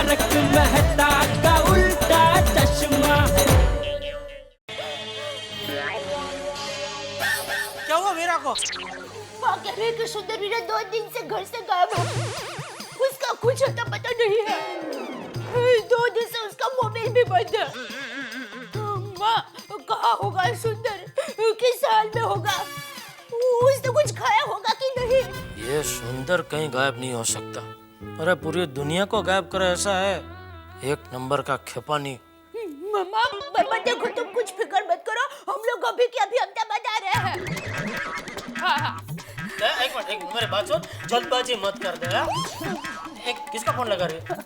तारक मेहता का उल्टा चश्मा। क्या हुआ वीरा को? माँ कह रही कि सुंदर वीरा 2 दिन से घर से गायब है। उसका कुछ अता पता नहीं है। 2 दिन से उसका मोबाइल भी बंद है। माँ कहाँ होगा सुंदर, किस हाल में होगा, उसने कुछ खाया होगा कि नहीं? ये सुंदर कहीं गायब नहीं हो सकता। अरे पूरी दुनिया को गायब करे ऐसा है, एक नंबर का खेपानी। मम्मा बर्मा देखो, तुम कुछ फिक्र मत करो, हम लोग अभी के अभी अहमदाबाद आ रहे हैं। हाँ। एक मिनट मेरे बात सुन, जल्दबाजी मत कर दे। एक किसका फोन लगा रही है?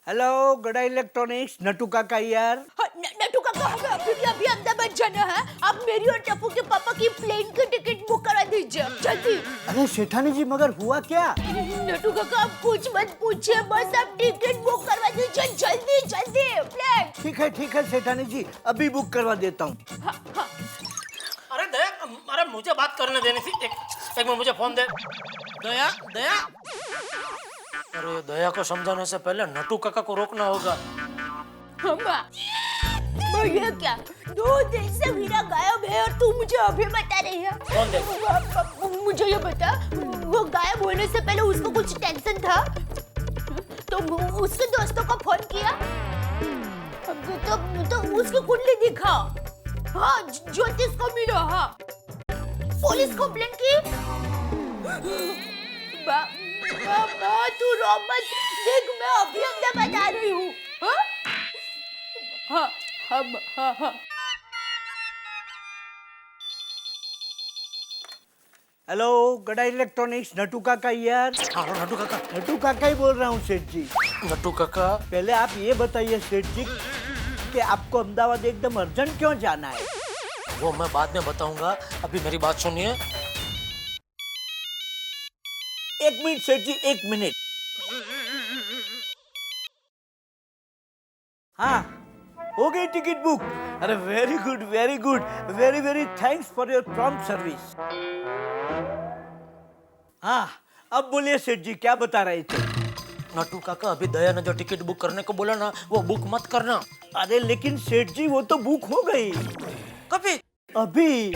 हेलो गड़ा इलेक्ट्रॉनिक्स, नटू काका यार। नटू काका, हमें अभी के अभी अहमदाबाद जाना है। आप मेरी और टप्पू के पापा की प्लेन की टिकट बुक करा दीजिए जल्दी। अरे सेठानी जी, मगर हुआ क्या? नटू काका आप कुछ मत पूछिए, बस आप टिकट बुक करवा दीजिए जल्दी जल्दी प्लीज। ठीक है सेठानी जी, अभी बुक करवा देता हूँ। अरे दया, अरे मुझे बात करने देनी थी। एक मिनट मुझे फोन दे। दया दया, अरे दया को समझाने से पहले नटू काका को रोकना होगा। मम्मा ये क्या, 2 दिन से वीरा गायब है और तू मुझे अभी बता रही है? कौन दे? मुझे ये बता, वो गायब होने से पहले उसको कुछ टेंशन था तो उसके दोस्तों को फोन किया? तो उसकी कुंडली दिखा, हाँ ज्योतिष को मिला, हाँ पुलिस कंप्लेंट की। तू रो मत, देख मैं अभी अहमदाबाद आ रही हूँ। हाँ। हेलो गड़ा इलेक्ट्रॉनिक्स, नटू काका यार। हाँ नटू काका। नटू काका ही बोल रहा हूँ सेठ जी। नटू काका, पहले आप ये बताइए सेठ जी कि आपको अहमदाबाद एकदम अर्जेंट क्यों जाना है? वो मैं बाद में बताऊंगा, अभी मेरी बात सुनिए। 1 मिनट सेठ जी, 1 मिनट। हाँ हो गई टिकट बुक। अरे very good, very very thanks for your prompt service. हाँ अब बोलिए सेठ जी, क्या बता रहे थे? नटू काका, अभी दया ने जो टिकट बुक करने को बोला ना, वो बुक मत करना। अरे लेकिन सेठ जी वो तो बुक हो गई। कभी? अभी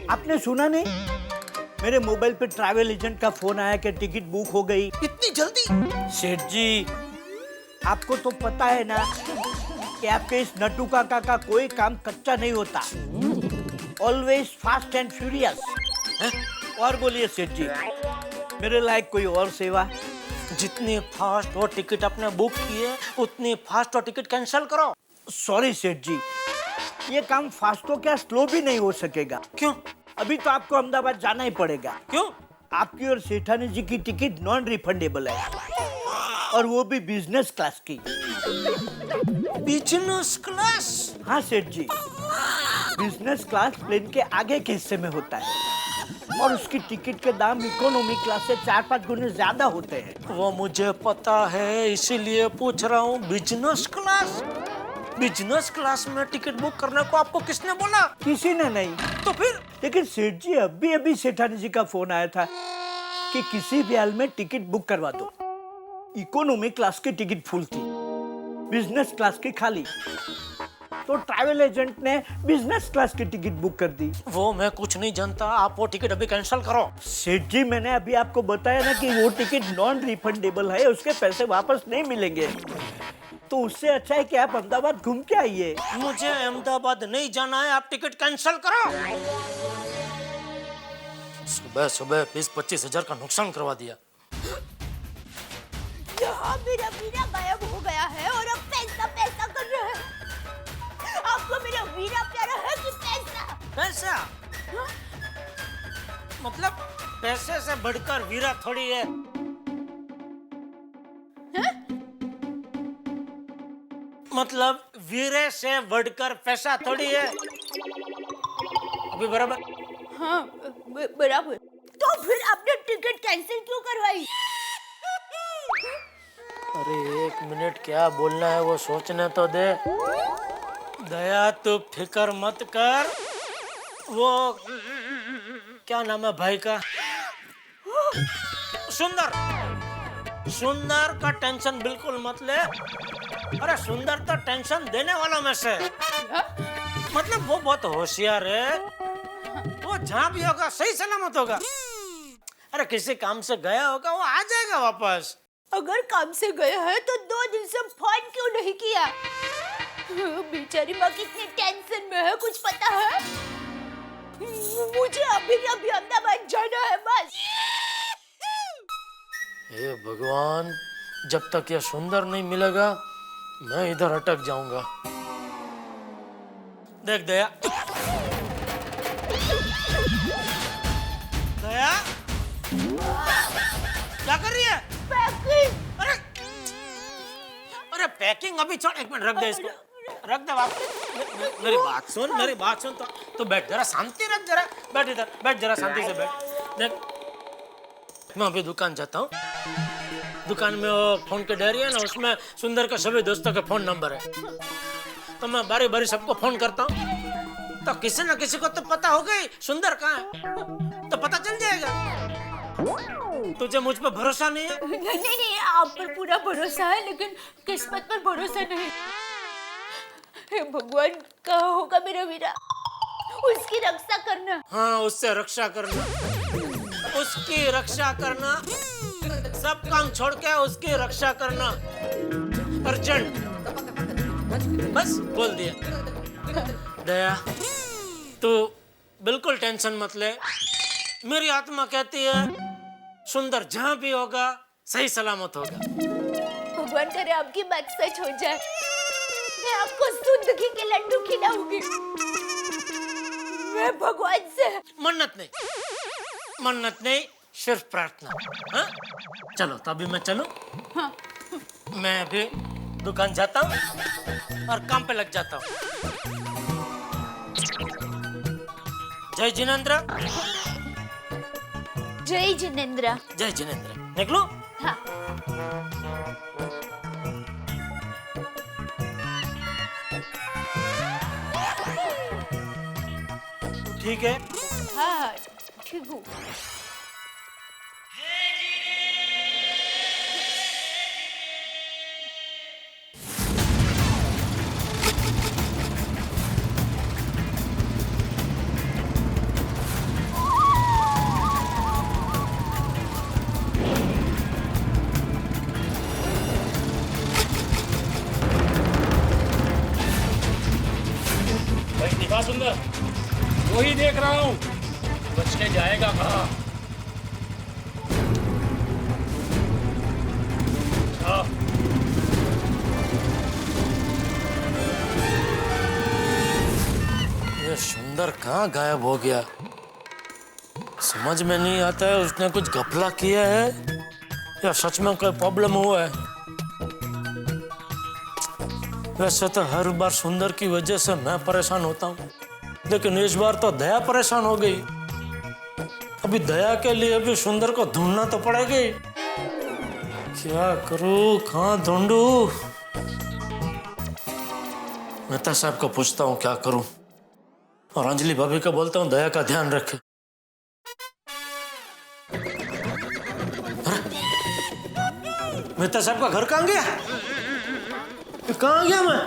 आपने सुना नहीं? मेरे मोबाइल पे ट्रैवल एजेंट का फोन आया कि टिकट बुक हो गई। इतनी जल्दी? सेठ जी आपको तो पता है ना कि आपके इस नटू काका का कोई काम कच्चा नहीं होता। Always fast and furious. और बोलिए सेठ जी, मेरे लायक कोई और सेवा? जितनी फास्ट वो टिकट आपने बुक की है, उतनी फास्ट वो टिकट कैंसिल करो। सॉरी सेठ जी, ये काम फास्ट तो क्या स्लो भी नहीं हो सकेगा। क्यों? अभी तो आपको अहमदाबाद जाना ही पड़ेगा। क्यों? आपकी और सेठानी जी की टिकट नॉन रिफंडेबल है, और वो भी बिजनेस क्लास की। Business class? हाँ सेठ जी, बिजनेस क्लास प्लेन के आगे के हिस्से में होता है और उसकी टिकट के दाम इकोनॉमी क्लास से 4-5 गुने ज्यादा होते हैं। वो मुझे पता है, इसीलिए पूछ रहा हूँ। बिजनेस क्लास में टिकट बुक करने को आपको किसने बोला? किसी ने नहीं। तो फिर? लेकिन सेठ जी अभी सेठानी जी का फोन आया था कि किसी भी हाल में टिकट बुक करवा दो। इकोनॉमी क्लास की टिकट फुल थी, बिजनेस क्लास की खाली। तो ट्रैवल एजेंट ने बिजनेस क्लास की टिकट बुक कर दी। वो मैं कुछ नहीं जानता, आप वो टिकट अभी कैंसिल करो। सेठ जी मैंने अभी आपको बताया ना कि वो टिकट नॉन रिफंडेबल है, उसके पैसे वापस नहीं मिलेंगे। तो उससे अच्छा है कि आप अहमदाबाद घूम के आइए। मुझे अहमदाबाद नहीं जाना है, आप टिकट कैंसिल करो। सुबह सुबह 20-25 हजार का नुकसान करवा दिया। यहाँ मेरा वीरा गायब हो गया है और अब पैसा कर रहे हैं। आपको मेरा वीरा प्यारा है कि पैसा? पैसा? मतलब पैसे से बढ़कर वीरा थोड़ी है। मतलब वीरे से बढ़कर पैसा थोड़ी है। अभी बराबर? हाँ बराबर। तो फिर आपने टिकट कैंसिल क्यों करवाई? अरे 1 मिनट, क्या बोलना है वो सोचने तो दे। दया तू फिक्र मत कर। वो क्या नाम है भाई का? सुंदर। सुंदर का टेंशन बिल्कुल मत ले। अरे सुंदर तो टेंशन देने वालों में से, मतलब वो बहुत होशियार है, वो जहाँ भी होगा सही सलामत होगा। अरे किसी काम से गया होगा, वो आ जाएगा वापस। अगर काम से गया है तो 2 दिन से फोन क्यों नहीं किया? बेचारी माँ कितनी टेंशन में है, कुछ पता है? मुझे अभी अभी अहमदाबाद जाना है बस। हे भगवान, जब तक यह सुंदर नहीं मिलेगा मैं इधर अटक जाऊंगा। देख दया, दया क्या कर रही है? पैकिंग। अरे अरे पैकिंग अभी छोड़, एक मिनट रख दे इसको, रख दे वापस। मेरी बात सुन, मेरी बात सुन। तो बैठ जरा, शांति रख जरा, बैठ इधर, बैठ जरा शांति से बैठ। देख मैं अभी दुकान जाता हूँ, दुकान में वो फोन के डायरी है ना, उसमें सुंदर के सभी दोस्तों के फोन नंबर है, तो मैं बारी बारी सबको फोन करता हूँ, तो किसी न किसी को तो पता हो गई सुंदर कहाँ है, तो पता चल जाएगा। तुझे मुझ पर भरोसा नहीं है? नहीं, आप पर पूरा भरोसा है, लेकिन किस्मत पर भरोसा नहीं। हे भगवान, कहाँ होगा मेरा वीरा? उसकी रक्षा करना। हाँ, उससे रक्षा करना, उसकी रक्षा करना, सब काम छोड़ के उसकी रक्षा करना, अर्जेंट। बस बोल दिया। दया, तू बिल्कुल टेंशन मत ले, मेरी आत्मा कहती है सुंदर जहाँ भी होगा सही सलामत होगा। भगवान करे आपकी बात सच हो जाए, मैं आपको दूध घी के लड्डू खिलाऊंगी। मैं भगवान से मन्नत नहीं, सिर्फ प्रार्थना। हाँ? चलो तो अभी मैं चलूं? हाँ। मैं अभी दुकान जाता हूँ और काम पे लग जाता हूँ। जय जिनेंद्र। जय जिनेंद्र। जय जिनेंद्र। निकलो? हाँ। ठीक है? हाँ, ठीक हूँ। भाई दिखा सुंदर, वही देख रहा हूँ, बच के जाएगा कहाँ? हाँ। ये सुंदर कहाँ गायब हो गया? समझ में नहीं आता है, उसने कुछ घपला किया है या सच में कोई प्रॉब्लम हुआ है। वैसे तो हर बार सुंदर की वजह से मैं परेशान होता हूँ, लेकिन इस बार तो दया परेशान हो गई। अभी दया के लिए भी सुंदर को ढूंढना तो पड़ेगा ही। क्या करूँ, कहाँ ढूंढूं? मेहता साहब को पूछता हूँ क्या करूँ, और अंजलि भाभी को बोलता हूँ दया का ध्यान रखे। मेहता साहब का घर कहाँ गया? कहाँ गया मैं?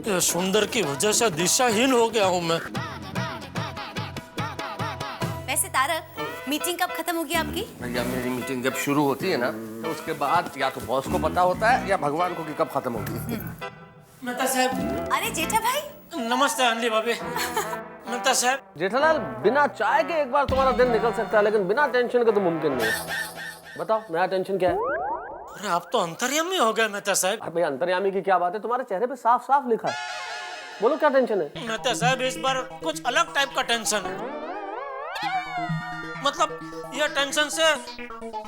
ये सुंदर की वजह से दिशाहीन हो गया हूँ मैं। वैसे तारक, मीटिंग कब खत्म होगी आपकी? भैया मेरी मीटिंग जब शुरू होती है ना, तो उसके बाद या तो बॉस को पता होता है या भगवान को कि कब खत्म होगी। मेहता साहब। अरे जेठा भाई। नमस्ते अंजलि भाभी। मेहता साहब। जेठालाल, बिना चाय के एक बार तुम्हारा दिन निकल सकता है, लेकिन बिना टेंशन के तो मुमकिन नहीं है। बताओ नया टेंशन क्या है? अरे आप तो अंतर्यामी हो गए मेहता साहब। अरे भैया अंतर्यामी की क्या बात है, तुम्हारे चेहरे पे साफ साफ लिखा है। बोलो क्या टेंशन है? मेहता साहब इस बार कुछ अलग टाइप का टेंशन है। मतलब यह टेंशन से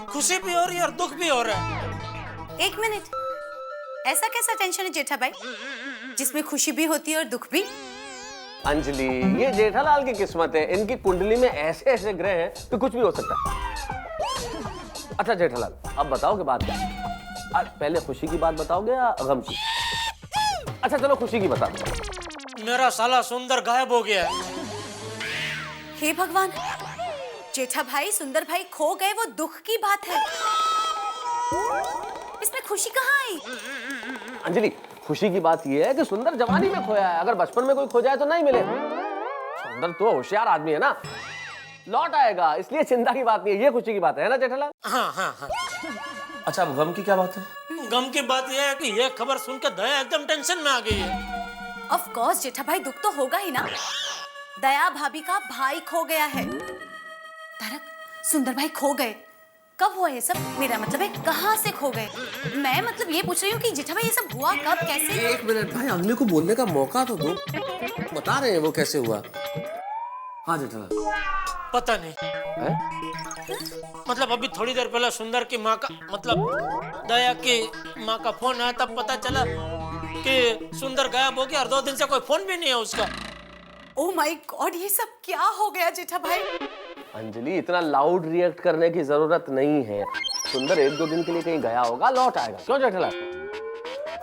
खुशी भी हो रही है और दुख भी हो रहा है। एक मिनट, ऐसा कैसा टेंशन है जेठा भाई जिसमें खुशी भी होती है और दुख भी? अंजलि, ये जेठालाल की किस्मत है, इनकी कुंडली में ऐसे ऐसे ग्रह हैं तो कुछ भी हो सकता है। अच्छा जेठालाल, अब बताओ कि बात क्या है? पहले खुशी की बात बताओगे या गम की? अच्छा चलो खुशी की बता दो। मेरा साला सुंदर गायब हो गया है। हे भगवान, जेठा भाई सुंदर भाई खो गए वो दुख की बात है, इसमें खुशी कहाँ आई? अंजलि, खुशी की बात यह है कि सुंदर जवानी में खोया है। अगर बचपन में कोई खो जाए तो नहीं मिले। सुंदर तो होशियार आदमी है ना, लौट आएगा, इसलिए चिंता की बात नहीं है। ये खुशी की बात है ना जेठालाल? हाँ हाँ हाँ। अच्छा, अब गम की क्या बात है? गम की बात यह है कि यह खबर सुनकर दया एकदम टेंशन में आ गई है। ऑफ कोर्स जेठा भाई, दुख तो होगा ही ना। दया भाभी का भाई खो गया है। तारक, सुंदर भाई खो गए, कब हुआ ये सब? मेरा मतलब है कहाँ से खो गए? मैं मतलब ये पूछ रही हूँ कि जेठा भाई ये सब हुआ कब, कैसे? एक मिनट भाई, अगले को बोलने का मौका तो दो। बता रहे हैं वो कैसे हुआ। हाँ जेठालाल। पता नहीं है? मतलब अभी थोड़ी देर पहले सुंदर की माँ का मतलब दया की माँ का फोन आया, तब पता चला कि सुंदर गायब हो गया और 2 दिन से कोई फोन भी नहीं है उसका। ओह माय गॉड, ये सब क्या हो गया जेठा भाई? अंजलि, इतना लाउड रिएक्ट करने की जरूरत नहीं है। सुंदर 1-2 दिन के लिए कहीं गया होगा, लौट आएगा। क्यों जेठालाल?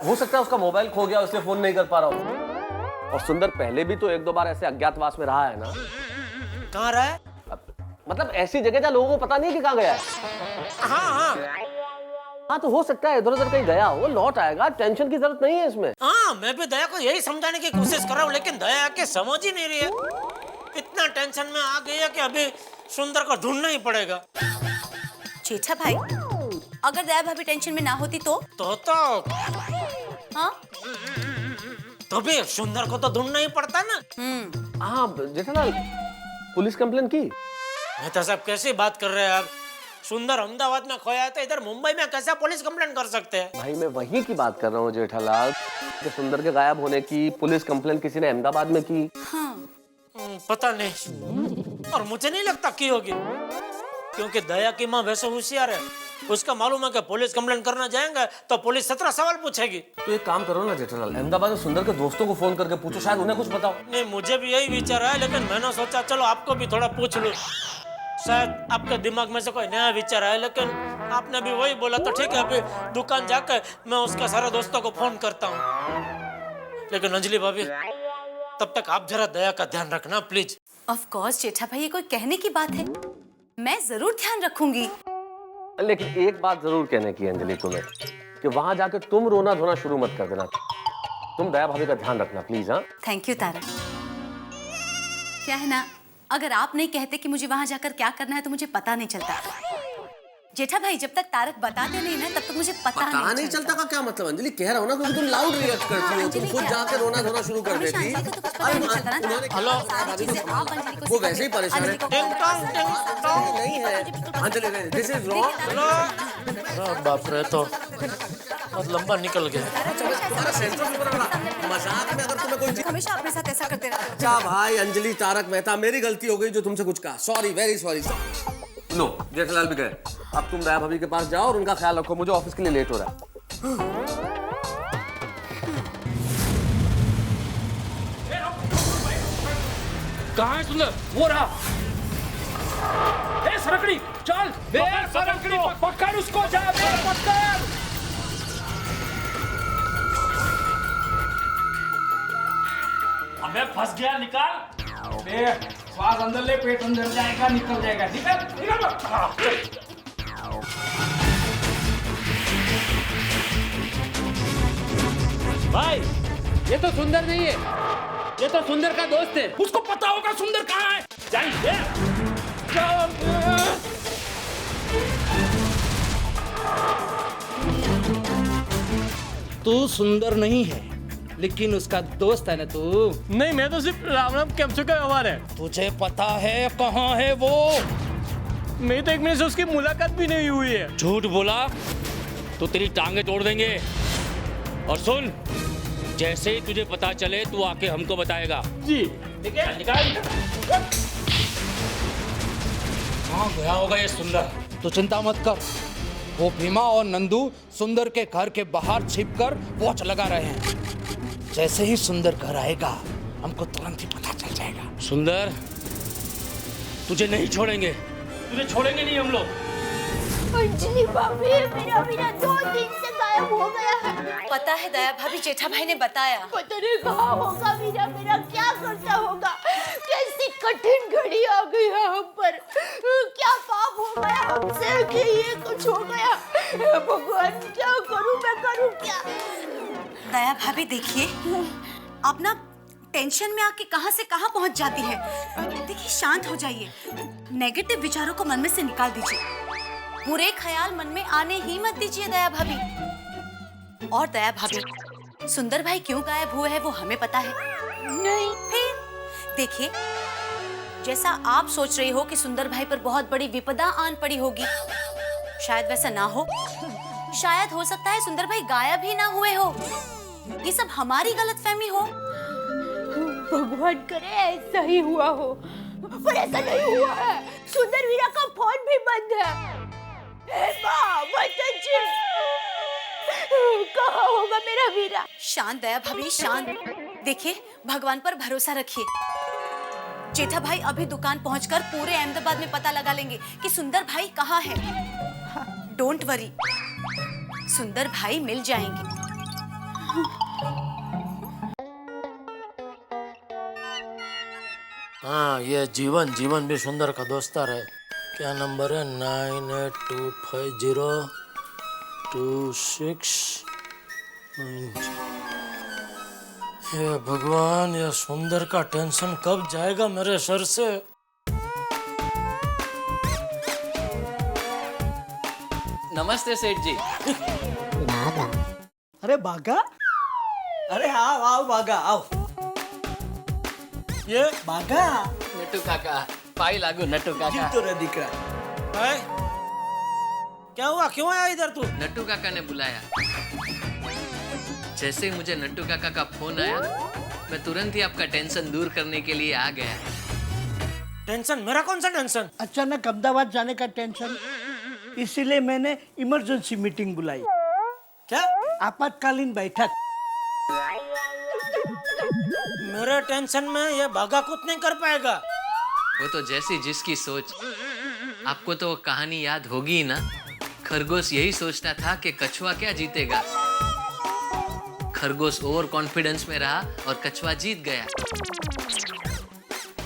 हो सकता है उसका मोबाइल खो गया, इसलिए फोन नहीं कर पा रहा हो। और सुंदर पहले भी तो 1-2 बार ऐसे अज्ञातवास में रहा है ना। कहाँ रहा है? मतलब ऐसी जगह जहाँ लोगों को पता नहीं कि कहाँ गया है। हाँ, हाँ, तो हो सकता है इधर उधर कहीं गया हो, लौट आएगा। टेंशन की जरूरत नहीं है इसमें। हाँ, मैं भी दया को यही समझाने की कोशिश कर रहा हूँ, लेकिन दया के समझ ही नहीं रही है। इतना टेंशन में आ गई है कि अभी सुंदर को ढूंढना ही पड़ेगा। जेठा भाई, अगर दया भाभी टेंशन में ना होती तो? हाँ? तो भी सुंदर को तो ढूंढना ही पड़ता ना। हाँ जेठालाल, पुलिस कंप्लेन की? मैं तो सब कैसी बात कर रहे हैं आप? सुंदर अहमदाबाद में खोया है तो इधर मुंबई में कैसे पुलिस कंप्लेन कर सकते हैं? भाई मैं वही की बात कर रहा हूँ जेठालाल, कि सुंदर के गायब होने की पुलिस कंप्लेन किसी ने अहमदाबाद में की। हाँ। पता नहीं, और मुझे नहीं लगता की होगी, क्योंकि दया की माँ वैसे होशियार है। उसका मालूम है कि पुलिस कंप्लेन करना जाएंगे तो पुलिस 17 सवाल पूछेगी। तो एक काम करो ना जेठालाल, अहमदाबाद में सुंदर के दोस्तों को फोन करके पूछो, शायद उन्हें कुछ बताओ। नहीं, मुझे भी यही विचार है, लेकिन मैंने सोचा चलो आपको भी थोड़ा पूछ लूं, शायद आपके दिमाग में से कोई नया विचार आए। लेकिन आपने भी वही बोला तो ठीक है, अभी दुकान जाकर मैं उसके सारे दोस्तों को फोन करता हूँ। लेकिन अंजलि भाभी, तब तक आप जरा दया का ध्यान रखना प्लीज। ऑफ कोर्स जेठा भाई, ये कोई कहने की बात है, मैं जरूर ध्यान रखूंगी। लेकिन एक बात जरूर कहने की अंजलि तुम्हें, कि वहां जाके तुम रोना धोना शुरू मत कर देना। तुम दया भाभी का ध्यान रखना प्लीज। हाँ, थैंक यू तारक। क्या है ना, अगर आप नहीं कहते कि मुझे वहां जाकर क्या करना है तो मुझे पता नहीं चलता। जेठा भाई, जब तक तारक बताते नहीं ना तब तक मुझे पता नहीं चलता। का क्या मतलब अंजलि? कह रहा हूँ ना, क्योंकि तुम लाउड रिएक्ट करती हो, तुम खुद जाके रोना धोना शुरू कर देती। हेलो, वो वैसे ही परेशान है। टिंग टोंग, टिंग टोंग। नहीं है Anjali, this is wrong. Hello, बाप रे, तो बहुत लंबा निकल गया। मजाक में अगर तुम्हें कोई हमेशा अपने साथ ऐसा करते रहते हो। क्या भाई, अंजलि तारक मेहता, मेरी गलती हो गई जो तुमसे कुछ कहा। Sorry, very sorry. No, Jethalal भी गए। अब तुम दया भाभी के पास जाओ और उनका ख्याल रखो, मुझे ऑफिस के लिए लेट हो रहा है। कहाँ है सुंदर? वो रहा। ए सरकड़ी, चल बे, सरकड़ी पकड़ उसको, जा बे, पकड़। अबे फंस गया, निकाल। बे, श्वास अंदर ले, पेट अंदर जाएगा, निकल जाएगा। निकल, निकल। भाई, ये तो सुंदर नहीं है, ये तो सुंदर का दोस्त है। उसको पता होगा सुंदर कहाँ है। जाइए। तू सुंदर नहीं है, लेकिन उसका दोस्त है ना तू। नहीं, मैं तो सिर्फ राम राम कैप्चर का व्यवहार है। तुझे पता है कहाँ है वो? मेरी तो 1 महीने से उसकी मुलाकात भी नहीं हुई है। झूठ बोला तो तेरी टांगे तोड़ देंगे। और सुन, जैसे ही तुझे पता चले तू आके हमको बताएगा। जी ठीक है, निकाल। कहाँ गया होगा ये सुंदर? तू चिंता मत कर, वो भीमा और नंदू सुंदर के घर के बाहर छिपकर वॉच लगा रहे हैं। जैसे ही सुंदर घर आएगा हमको तुरंत ही पता चल जाएगा। सुंदर, तुझे नहीं छोड़ेंगे, तुझे छोड़ेंगे नहीं हम लोग। अंजलि भाभी, मेरा वीरा 2 दिन से गायब हो गया है। पता है दया भाभी, जेठा भाई ने बताया। पता नहीं कहाँ होगा वीरा, मेरा क्या करता होगा। कैसी कठिन घड़ी आ गई है हम पर। क्या पाप हो गया हमसे कि ये कुछ हो गया। भगवान क्या करूं, मैं करूं क्या। दया भाभी देखिए, आप ना टेंशन में आके कहां से कहां पहुंच जाती है। देखिए शांत हो जाइए, नेगेटिव विचारों को मन में से निकाल दीजिए, बुरे ख्याल मन में आने ही मत दीजिए दया भाभी। और दया भाभी, सुंदर भाई क्यों गायब हुए हैं वो हमें पता है? नहीं। फिर देखिए, जैसा आप सोच रही हो कि सुंदर भाई पर बहुत बड़ी विपदा आन पड़ी होगी, शायद वैसा ना हो। शायद हो सकता है सुंदर भाई गायब ही ना हुए हो, ये सब हमारी गलतफहमी हो। भगवान करे ऐसा ही हुआ हो, पर ऐसा नहीं हुआ है। सुंदर वीरा का फोन भी बंद है। हे माँ, बताइए कहाँ होगा मेरा वीरा। शांत दया भाभी, शांत। देखिए भगवान पर भरोसा रखिए। जेठा भाई अभी दुकान पहुंचकर पूरे अहमदाबाद में पता लगा लेंगे कि सुंदर भाई कहाँ है। डोंट वरी, सुंदर भाई मिल जाएंगे। हाँ, ये जीवन जीवन भी सुंदर का दोस्तार है। क्या नंबर है? 98250269। हे भगवान, ये सुंदर का टेंशन कब जाएगा मेरे सर से। नमस्ते सेठ जी। अरे बागा, अरे आओ आओ बागा आओ। ये बागा नट्टू काका, पाई लागू नट्टू काका। तो रहा दिख रहा है। है? क्या हुआ, क्यों आया इधर तू? नट्टू काका ने बुलाया। जैसे ही मुझे नट्टू काका का फोन आया, मैं तुरंत ही आपका टेंशन दूर करने के लिए आ गया। टेंशन? मेरा कौन सा टेंशन? अचानक अहमदाबाद जाने का टेंशन, इसीलिए मैंने इमरजेंसी मीटिंग बुलाई। क्या? आपातकालीन बैठक। मेरे टेंशन में ये भागा कुछ नहीं कर पाएगा। वो तो जैसी जिसकी सोच। आपको तो वो कहानी याद होगी ही ना। खरगोश यही सोचता था कि कछुआ क्या जीतेगा। खरगोश ओवर कॉन्फिडेंस में रहा और कछुआ जीत गया।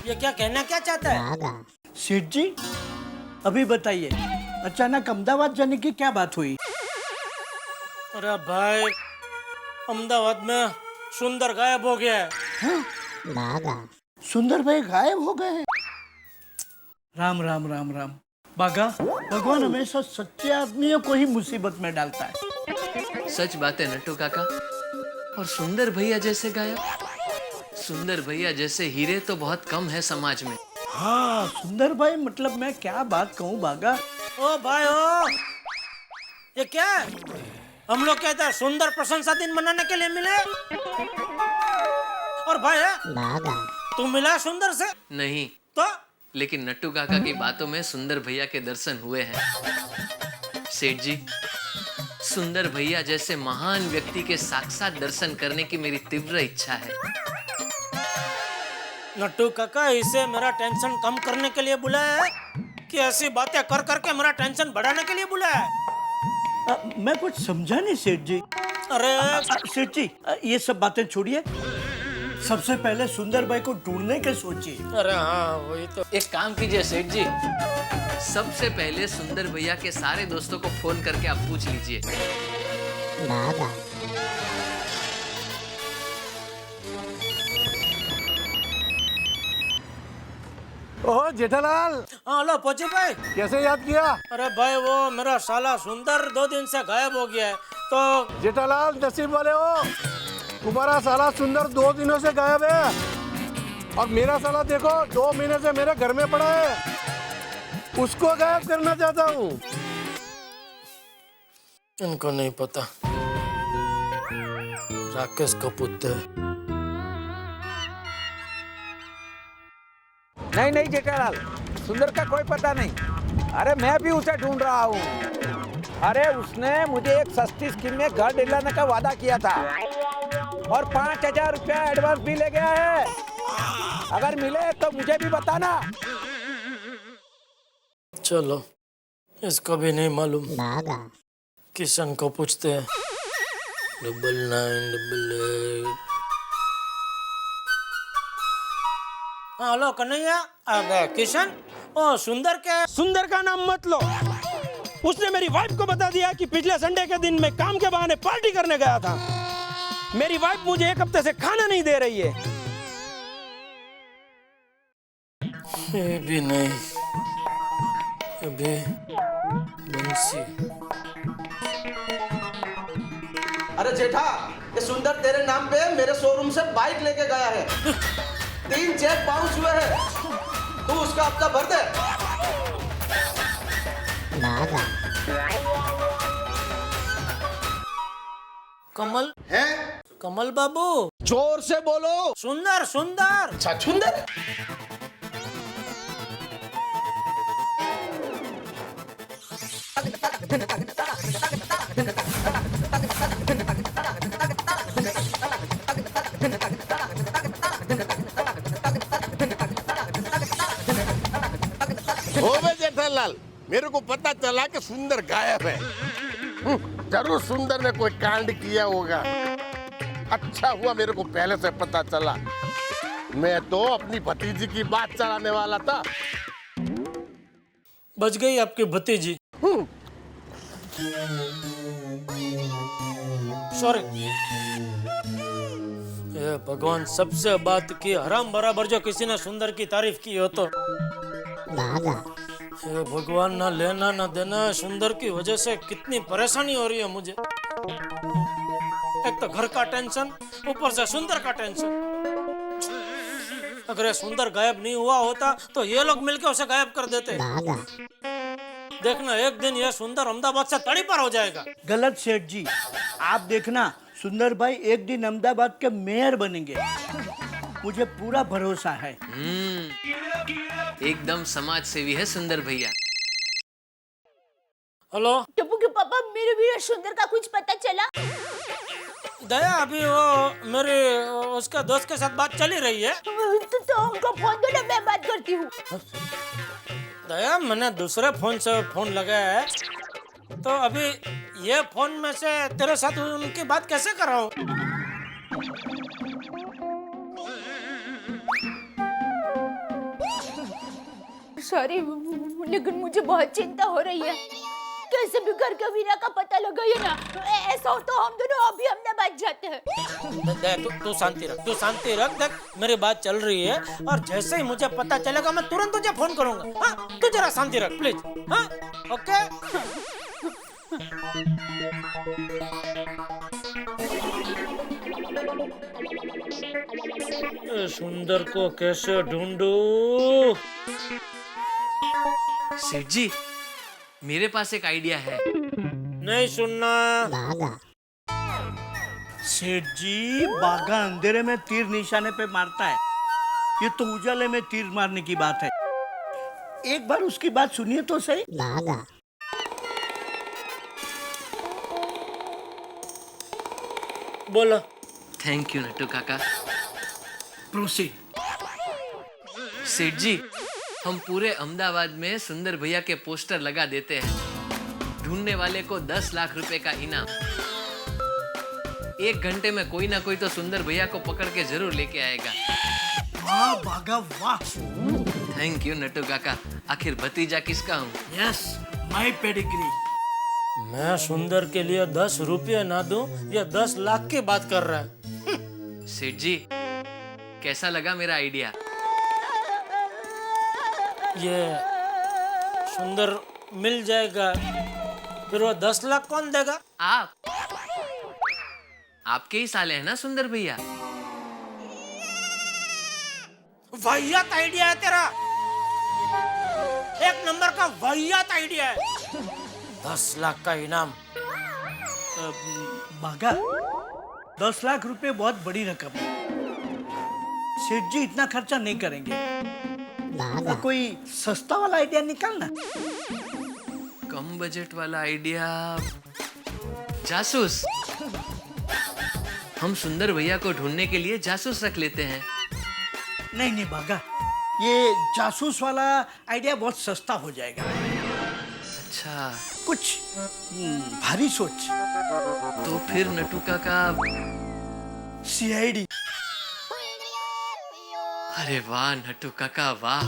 ये क्या कहना क्या चाहता है? सेठ जी अभी बताइए, अचानक अहमदाबाद जाने की क्या बात हुई? अरे भाई, अहमदाबाद में सुंदर गायब हो गया है। सुंदर भाई गायब हो गए? राम राम राम राम। बागा, भगवान हमेशा सच्चे आदमियों को ही मुसीबत में डालता है। सच बात है नट्टू काका। और सुंदर भैया जैसे गायब? सुंदर भैया जैसे हीरे तो बहुत कम है समाज में। हाँ सुंदर भाई, मतलब मैं क्या बात कहूँ बागा। ओ भाई ओ, ये क्या है? हम लोग कहते हैं सुंदर प्रशंसा दिन मनाने के लिए मिले, और भाई तू मिला सुंदर से? नहीं, तो लेकिन नट्टू काका की बातों में सुंदर भैया के दर्शन हुए हैं। सेठ जी, सुंदर भैया जैसे महान व्यक्ति के साक्षात दर्शन करने की मेरी तीव्र इच्छा है। नट्टू काका इसे मेरा टेंशन कम करने के लिए बुलाया है कि ऐसी बातें कर करके मेरा टेंशन बढ़ाने के लिए बुलाया है? मैं कुछ समझा नहीं सेठ जी। अरे सेठ जी ये सब बातें छोड़िए, सबसे पहले सुंदर भाई को ढूंढने के सोचिए। अरे हाँ वही तो। एक काम कीजिए सेठ जी, सबसे पहले सुंदर भैया के सारे दोस्तों को फोन करके आप पूछ लीजिए। ओह जेठालाल, हाँ हेलो पोची भाई, कैसे याद किया? अरे भाई वो मेरा साला सुंदर 2 दिन से गायब हो गया है तो। जेठालाल नसीब वाले हो, तुम्हारा साला सुंदर 2 दिनों से गायब है और मेरा साला देखो 2 महीने से मेरे घर में पड़ा है। उसको गायब करना चाहता हूँ। इनको नहीं पता, राकेश का पुत्र है। नहीं नहीं जेठालाल, सुंदर का कोई पता नहीं। अरे मैं भी उसे ढूंढ रहा हूँ। अरे उसने मुझे एक सस्ती स्कीम में घर दिलाने का वादा किया था और 5,000 रुपया एडवांस भी ले गया है। अगर मिले तो मुझे भी बताना। चलो इसको भी नहीं मालूम, किशन को पूछते हैं। 9988 हाँ हेलो कन्हैया, किशन, ओ सुंदर के। सुंदर का नाम मत लो। उसने मेरी वाइफ को बता दिया कि पिछले संडे के दिन मैं काम के बहाने पार्टी करने गया था। मेरी वाइफ मुझे 1 हफ्ते से खाना नहीं दे रही है। ये भी नहीं, अबे बंसी। अरे जेठा, ये सुंदर तेरे नाम पे मेरे शोरूम से बाइक लेके गया है। 3 चेक बाउंस हुए हैं, तू उसका हफ्ता भर दे। कमल है? कमल बाबू, जोर से बोलो। सुंदर सुंदर। अच्छा सुंदर। होवे जेठालाल, मेरे को पता चला कि सुंदर गायब है। जरूर सुंदर ने कोई कांड किया होगा। अच्छा हुआ मेरे को पहले से पता चला। मैं तो अपनी भतीजी की बात चलाने वाला था। बच गई आपकी भतीजी। सॉरी। ये भगवान, सबसे बात की हराम बराबर जो किसी ने सुंदर की तारीफ की हो तो। ये भगवान, ना लेना ना देना। सुंदर की वजह से कितनी परेशानी हो रही है मुझे। एक तो घर का टेंशन, ऊपर से सुंदर का टेंशन। अगर ये सुंदर गायब नहीं हुआ होता तो ये लोग मिलकर उसे गायब कर देते। देखना एक दिन ये सुंदर अहमदाबाद से तड़ी पार हो जाएगा। गलत सेठ जी, आप देखना सुंदर भाई एक दिन अहमदाबाद के मेयर बनेंगे। मुझे पूरा भरोसा है। एकदम समाज सेवी है सुंदर भैया। हेलो टप्पू के पापा, मेरे भी सुंदर का कुछ पता चला? दया, अभी वो मेरे उसका दोस्त के साथ बात चली रही है। तो उनको फोन दो ना, मैं बात करती हूँ। दया, मैंने दूसरे फोन से फोन लगाया है, तो अभी ये फोन में से तेरे साथ उनकी बात कैसे कर रहा हूँ? सॉरी, लेकिन मुझे बहुत चिंता हो रही है। कैसे भी करके वीरा का पता लगा ये ना। ऐसा हो तो हम दोनों अभी अहमदाबाद जाते हैं। तू शांति रख, तू शांति रख। देख मेरी बात चल रही है और जैसे ही मुझे पता चलेगा मैं तुरंत तुझे फोन करूंगा। हाँ, तू जरा शांति रख प्लीज। हाँ, ओके। सुंदर को कैसे ढूंढूं? सेठ जी, मेरे पास एक आइडिया है। नहीं सुनना। सेठ जी, बाघा अंधेरे में तीर निशाने पे मारता है, ये तो उजाले में तीर मारने की बात है। एक बार उसकी बात सुनिए तो सही। बोलो। थैंक यू नट्टू काका। प्रोसीड। सेठ जी, हम पूरे अहमदाबाद में सुंदर भैया के पोस्टर लगा देते हैं। ढूंढने वाले को 10 लाख रुपए का इनाम। 1 घंटे में कोई ना कोई तो सुंदर भैया को पकड़ के जरूर लेके आएगा। वाह बाघा वाह। थैंक यू नट्टू काका। आखिर भतीजा किसका हूँ? Yes, my pedigree. मैं सुंदर के लिए 10 रुपये ना दूं, ये 10 लाख की बात कर रहा है। सेठ जी, कैसा लगा मेरा आइडिया? ये सुंदर मिल जाएगा, फिर वो 10 लाख कौन देगा? आप। आपके ही साले हैं ना सुंदर भैया। वाहियात आइडिया है तेरा, 1 नंबर का वाहियात आइडिया है। 10 लाख का इनाम। बाघा, 10 लाख रुपए बहुत बड़ी रकम है। सेठ जी इतना खर्चा नहीं करेंगे। कोई सस्ता वाला आइडिया निकालना। कम बजट वाला आइडिया। जासूस। हम सुंदर भैया को ढूंढने के लिए जासूस रख लेते हैं। नहीं नहीं बाघा, ये जासूस वाला आइडिया बहुत सस्ता हो जाएगा। अच्छा, कुछ भारी सोच। तो फिर नट्टू काका, सीआईडी। अरे वाह नट्टू काका वाह।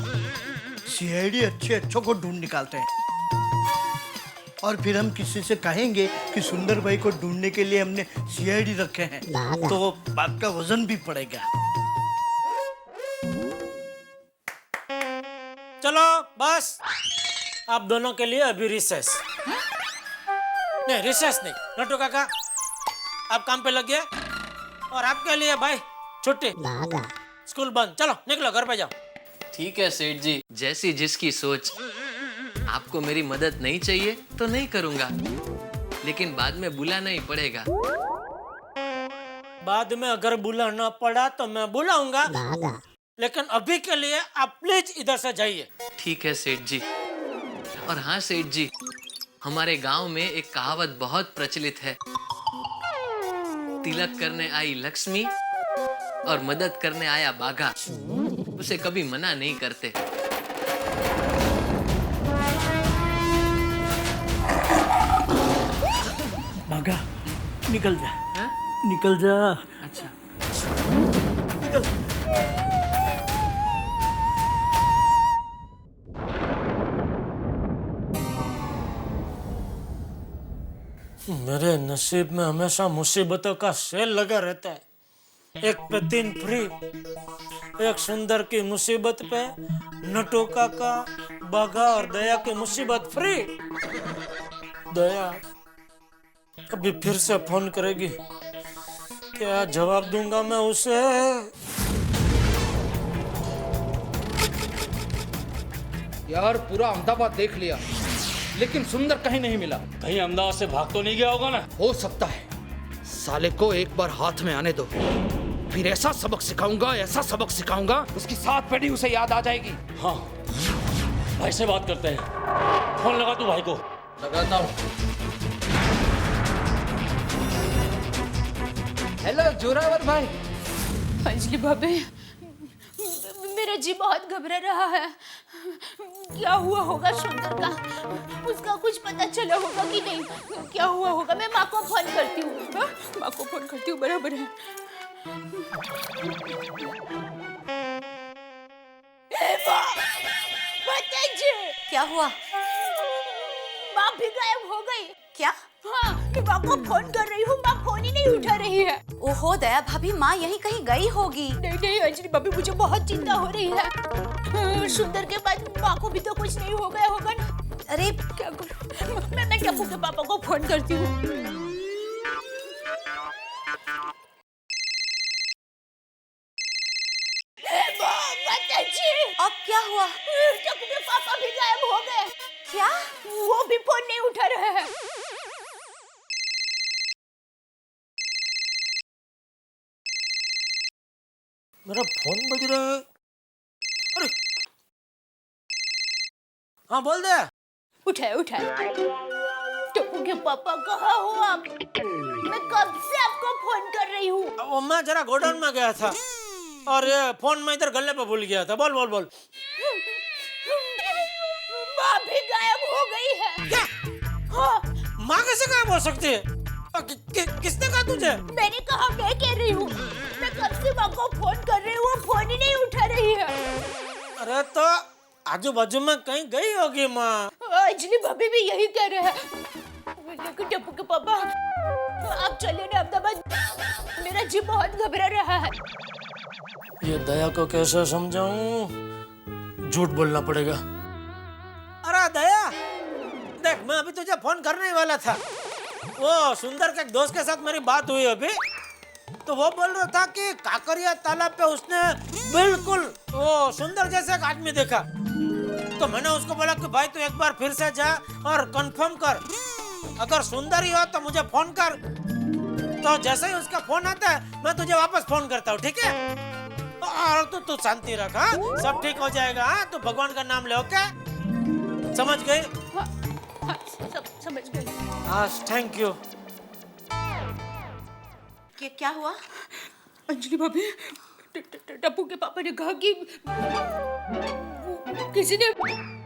सीआईडी अच्छे अच्छों को ढूंढ निकालते हैं और फिर हम किसी से कहेंगे कि सुंदर भाई को ढूंढने के लिए हमने सीआईडी रखे हैं, तो बात का वजन भी पड़ेगा। चलो बस, आप दोनों के लिए अभी रिसेस। नहीं रिसेस नहीं, नट्टू काका आप काम पे लग गए और आपके लिए भाई छुट्टी, स्कूल बंद। चलो निकलो घर पे जाओ। ठीक है सेठ जी, जैसी जिसकी सोच। आपको मेरी मदद नहीं चाहिए तो नहीं करूंगा, लेकिन बाद में बुलाना ही पड़ेगा। बाद में अगर बुलाना पड़ा तो मैं बुलाऊंगा, लेकिन अभी के लिए आप प्लीज इधर से जाइए। ठीक है सेठ जी। और हाँ सेठ जी, हमारे गांव में एक कहावत बहुत प्रचलित है, तिलक करने आई लक्ष्मी और मदद करने आया बाघा, उसे कभी मना नहीं करते। भागा, निकल जा। निकल जा। अच्छा निकल। मेरे नसीब में हमेशा मुसीबतों का सेल लगा रहता है। एक पे 3 फ्री। एक सुंदर की मुसीबत पे नट्टू काका, बाघा और दया की मुसीबत फ्री। दया अभी फिर से फोन करेगी, क्या जवाब दूंगा मैं उसे? यार पूरा अहमदाबाद देख लिया, लेकिन सुंदर कहीं नहीं मिला। कहीं अहमदाबाद से भाग तो नहीं गया होगा ना? हो सकता है। साले को एक बार हाथ में आने दो, फिर ऐसा सबक सिखाऊंगा, ऐसा सबक सिखाऊंगा, उसकी 7 पीढ़ी उसे याद आ जाएगी। हाँ भाई से बात करते हैं। फोन लगा तू भाई को। लगाता हूँ। हेलो जोरावर भाई। अंजलि भाभी, मेरा जी बहुत घबरा रहा है। क्या हुआ होगा सुंदर का? उसका कुछ पता चला होगा कि नहीं? क्या हुआ होगा? मैं माँ को फोन करती हूँ। माँ को फोन करती हूँ, बराबर है। क्या हुआ? माँ भी गायब हो गई। क्या? हाँ, मैं माँ को फोन कर रही हूँ, माँ फोन ही नहीं उठा रही है। ओहो दया भाभी, माँ यहीं कहीं गई होगी। नहीं नहीं अंजलि भाभी, मुझे बहुत चिंता हो रही है। सुंदर के बाद माँ को भी तो कुछ नहीं हो गया होगा ना? अरे क्या करूँ? मैं टप्पू के पापा को फोन करती हूँ। अब क्या हुआ? टप्पू के पापा भी गायब हो गए। क्या? वो भी फोन नहीं उठा रहे हैं। मेरा फोन बज रहा है। अरे हाँ बोल दे। उठाए उठाए। टप्पू के पापा कहाँ हो आप? मैं कब से आपको फोन कर रही हूँ। वो मैं जरा गोडाउन में गया था और ये फोन में इधर गले पे भूल गया था। बोल बोल बोल। माँ भी गायब हो गई है। क्या? हाँ। माँ कैसे गायब हो सकती है? किसने कहा तुझे? मैंने कहा, मैं कह रही हूँ। मैं कब से माँ को फोन कर रही हूँ, वो फोन ही नहीं उठा रही है। अरे तो आजू बाजू में कहीं गई होगी माँ। अंजलि भाभी भी यही कह रहे हैं। लेकिन टप्पू के पापा, आप चलिए ना अहमदाबाद। मेरा जी बहुत घबरा रहा है। ये दया को कैसे समझाऊं? झूठ बोलना पड़ेगा। अरे दया, देख मैं अभी तुझे फोन करने ही वाला था। वो सुंदर के एक दोस्त के साथ मेरी बात हुई अभी, तो वो बोल रहा था कि काकरिया तालाब पे उसने बिल्कुल वो सुंदर जैसा एक आदमी देखा। तो मैंने उसको बोला कि भाई तू एक बार फिर से जा और कंफर्म कर, अगर सुंदर ही हो तो मुझे फोन कर। तो जैसे ही उसका फोन आता है मैं तुझे वापस फोन करता हूँ, ठीक है? और तू शांति रख, हाँ? सब ठीक हो जाएगा। हाँ, तू भगवान का नाम ले, ओके? समझ गई? समझ गई। हाँ, थैंक यू। क्या हुआ? अंजलि भाभी, टप्पू के पापा ने कहा कि किसी ने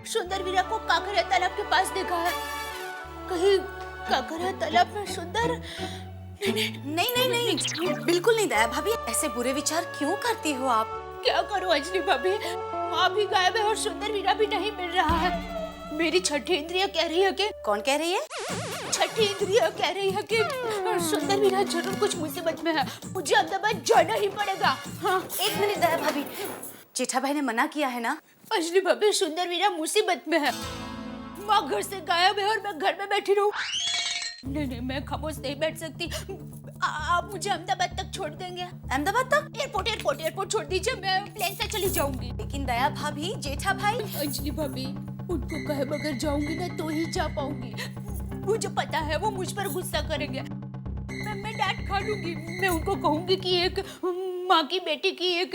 सुंदर वीरा को काकरिया तालाब के पास देखा है। कहीं काकरिया तालाब में सुंदर? नहीं नहीं नहीं, बिल्कुल नहीं दया भाभी, ऐसे बुरे विचार क्यों करती हो आप? क्या करूं अंजलि भाभी, माँ भी गायब है और सुंदर वीरा भी नहीं मिल रहा है। मेरी छठी इंद्रिया कह रही है कि कौन कह रही है? छठी इंद्रिया कह रही है कि सुंदर वीरा जरूर कुछ मुसीबत में है, मुझे अहमदाबाद जाना ही पड़ेगा। हाँ, एक मिनट दया भाभी, जेठा भाई ने मना किया है ना? अंजलि भाभी, सुंदर वीरा मुसीबत में है, माँ घर से गायब है और मैं घर में बैठी रहूं? नहीं, मैं खामोश नहीं बैठ सकती। आप मुझे अहमदाबाद तक छोड़ देंगे? अहमदाबाद तक? एयरपोर्ट छोड़ दीजिए, मैं प्लेन से चली जाऊंगी। लेकिन दया भाभी, जेठा भाई। अंजलि भाभी, उनको कहे बगैर जाऊंगी ना तो ही जा पाऊंगी। मुझे पता है वो मुझ पर गुस्सा करेंगे, मैं डांट खा लूंगी। मैं उनको कहूंगी कि एक माँ की बेटी की एक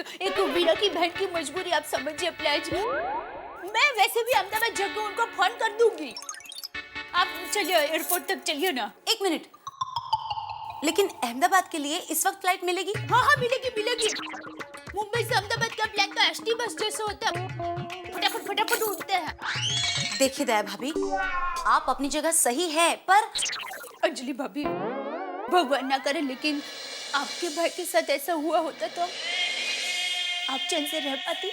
वीरा की बहन की मजबूरी आप समझिए प्लीज। मैं वैसे भी अहमदाबाद जाकर उनको फोन कर दूंगी। आप चलिए एयरपोर्ट तक चलिए ना। एक मिनट, लेकिन अहमदाबाद के लिए इस वक्त फ्लाइट मिलेगी? हाँ, मिलेगी। मुंबई से अहमदाबाद का प्लान तो एसटी बस जैसा होता है, फटाफट उड़ते हैं। देखिए दया भाभी, आप अपनी जगह सही है, पर अंजलि भाभी, भगवान ना करे लेकिन आपके भाई के साथ ऐसा हुआ होता तो आप चैन से रह पाती?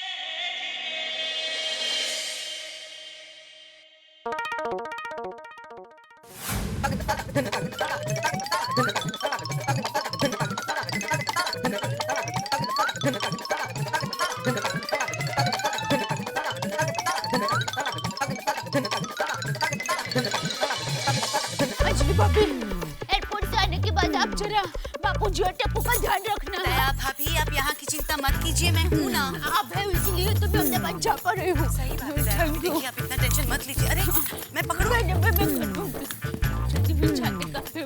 अंजलि भाभी, एयरपोर्ट से आने के बाद आप जरा बापू जी और टप्पू का ध्यान रखना। दया भाभी, आप यहाँ की चिंता मत कीजिए, मैं हूँ ना। आप है इसलिए तो मैं अहमदाबाद जा पा रही हूँ। सही बात है दया भाभी, आप इतना टेंशन मत लीजिए। अरे मैं पकड़ूं?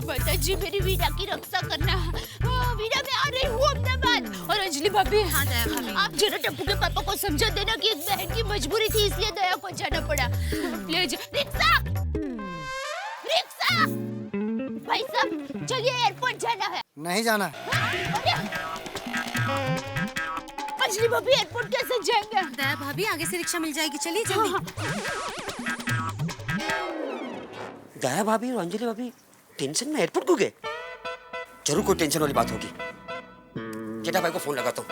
माता जी, मेरी वीरा की रक्षा करना। वीरा, मैं आ रही हूँ अहमदाबाद। और अंजलि भाभी, हाँ दया भाभी, आप जरा टप्पू के पापा को समझा देना कि एक बहन की मजबूरी थी इसलिए दया को जाना पड़ा। प्लीज। रिक्शा भाई साहब, चलिए एयरपोर्ट जाना है। नहीं जाना। अंजलि भाभी, एयरपोर्ट कैसे जाएंगे? दया भाभी, आगे से रिक्शा मिल जाएगी, चलिए जल्दी। दया भाभी और अंजलि भाभी टेंशन में एयरपोर्ट को गए? जरूर कोई टेंशन वाली बात होगी। जेठा भाई को फोन लगाता हूँ।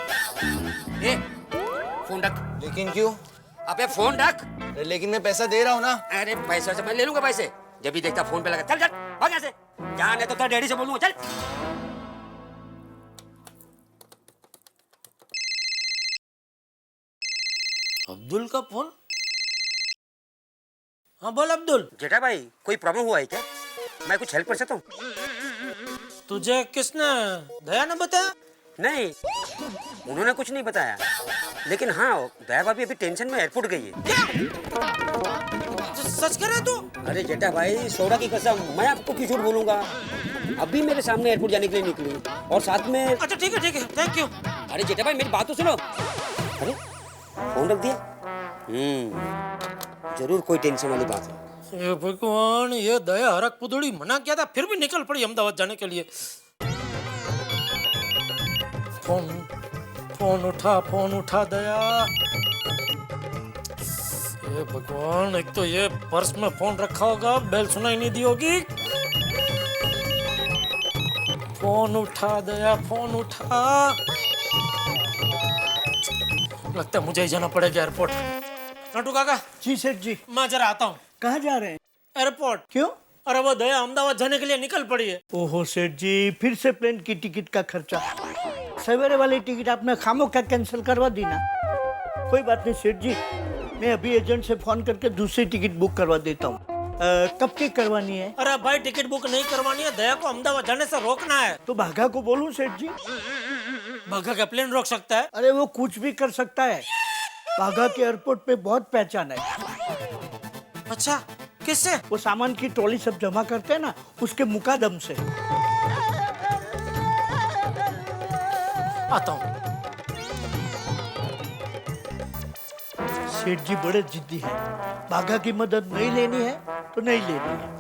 ए, फोन रख। लेकिन क्यों? अबे फोन रख। लेकिन मैं पैसा दे रहा हूँ ना। अरे पैसे से मैं ले लूंगा पैसे, जब भी देखता फोन पे लगा। चल भाग यहाँ से, जाने तो तेरे डैडी से बोलूंगा। चल। अब्दुल का फोन? हाँ बोल अब्दुल। जेठा भाई, कोई प्रॉब्लम हुआ है क्या? मैं कुछ हेल्प कर सकता हूँ? तुझे किसने, दया ने बताया? नहीं, उन्होंने कुछ नहीं बताया, लेकिन हाँ दया भाभी अभी टेंशन में एयरपोर्ट गई है। सच कह रहे तू? अरे जेठा भाई, सोडा की कसम, मैं आपको क्यों झूठ बोलूंगा। अभी मेरे सामने एयरपोर्ट जाने के लिए निकली और साथ में। अच्छा ठीक है, थैंक यू। अरे जेठा भाई, मेरी बात तो सुनो। अरे फोन रख दिया। जरूर कोई टेंशन वाली बात है। ये भगवान, ये दया हरक पुदड़ी मना किया था, फिर भी निकल पड़ी अहमदाबाद जाने के लिए। फोन उठा दया। ये भगवान, एक तो ये पर्स में फोन रखा होगा, बेल सुनाई नहीं दी होगी। फोन उठा दया, फोन उठा। लगता है मुझे ही जाना पड़ेगा एयरपोर्ट। नटू काका। जी सेठ जी। मैं जरा आता हूँ। कहाँ जा रहे हैं? एयरपोर्ट। क्यों? अरे वो दया अहमदाबाद जाने के लिए निकल पड़ी है। ओहो सेठ जी, फिर से प्लेन की टिकट का खर्चा। सवेरे वाली टिकट आपने खामों का कैंसिल करवा दी ना। कोई बात नहीं सेठ जी, मैं अभी एजेंट से फोन करके दूसरी टिकट बुक करवा देता हूँ। कब की करवानी है? अरे भाई, टिकट बुक नहीं करवानी है, दया को अहमदाबाद जाने से रोकना है। तो भागा को बोलूं सेठ जी? भागा का प्लेन रोक सकता है? अरे वो कुछ भी कर सकता है। भागा के एयरपोर्ट पे बहुत पहचान है। अच्छा, किससे? वो सामान की ट्रॉली सब जमा करते हैं ना, उसके मुकादम से। आता हूँ। सेठ जी बड़े जिद्दी हैं। भागा की मदद नहीं लेनी है तो नहीं लेनी है।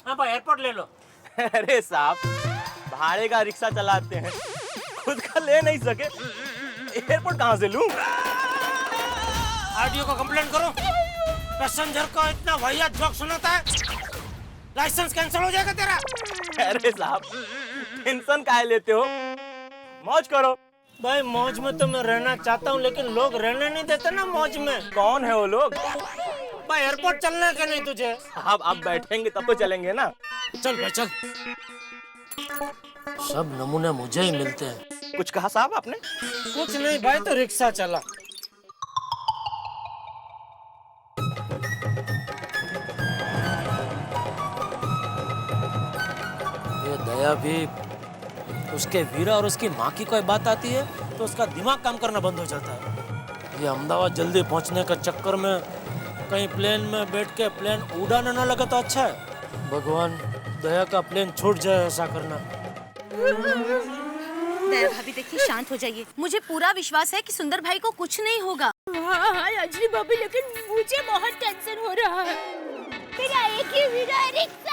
हाँ भाई, एयरपोर्ट ले लो। अरे साहब, भाड़े का रिक्शा चलाते हैं, खुद का ले नहीं सके, एयरपोर्ट कहाँ से लूं? आरटीओ को कंप्लेंट करो। पैसेंजर को इतना वाहियात जोक सुनाता है, लाइसेंस कैंसिल हो जाएगा तेरा। अरे साहब टेंशन काहे लेते हो, मौज करो। भाई मौज में तो मैं रहना चाहता हूँ, लेकिन लोग रहने नहीं देते ना मौज में। कौन है वो लोग? भाई एयरपोर्ट चलना है क्या नहीं तुझे? अब आप बैठेंगे तब तो चलेंगे ना। चल भाई चल। सब नमूने मुझे ही मिलते हैं। कुछ कहा साहब आपने? कुछ नहीं भाई, तो रिक्शा चला। ये दया भी, उसके वीरा और उसकी माँ की कोई बात आती है तो उसका दिमाग काम करना बंद हो जाता है। ये अहमदाबाद जल्दी पहुंचने के चक्कर में कहीं प्लेन में बैठ के प्लेन उड़ाने न लगे तो अच्छा है। भगवान दया का प्लेन छूट जाए, ऐसा करना। दया भाभी देखिए, शांत हो जाइए। मुझे पूरा विश्वास है कि सुंदर भाई को कुछ नहीं होगा। हाँ अंजलि भाभी, लेकिन मुझे बहुत टेंशन हो रहा है। मेरा एक ही वीरा है, रिक्शा।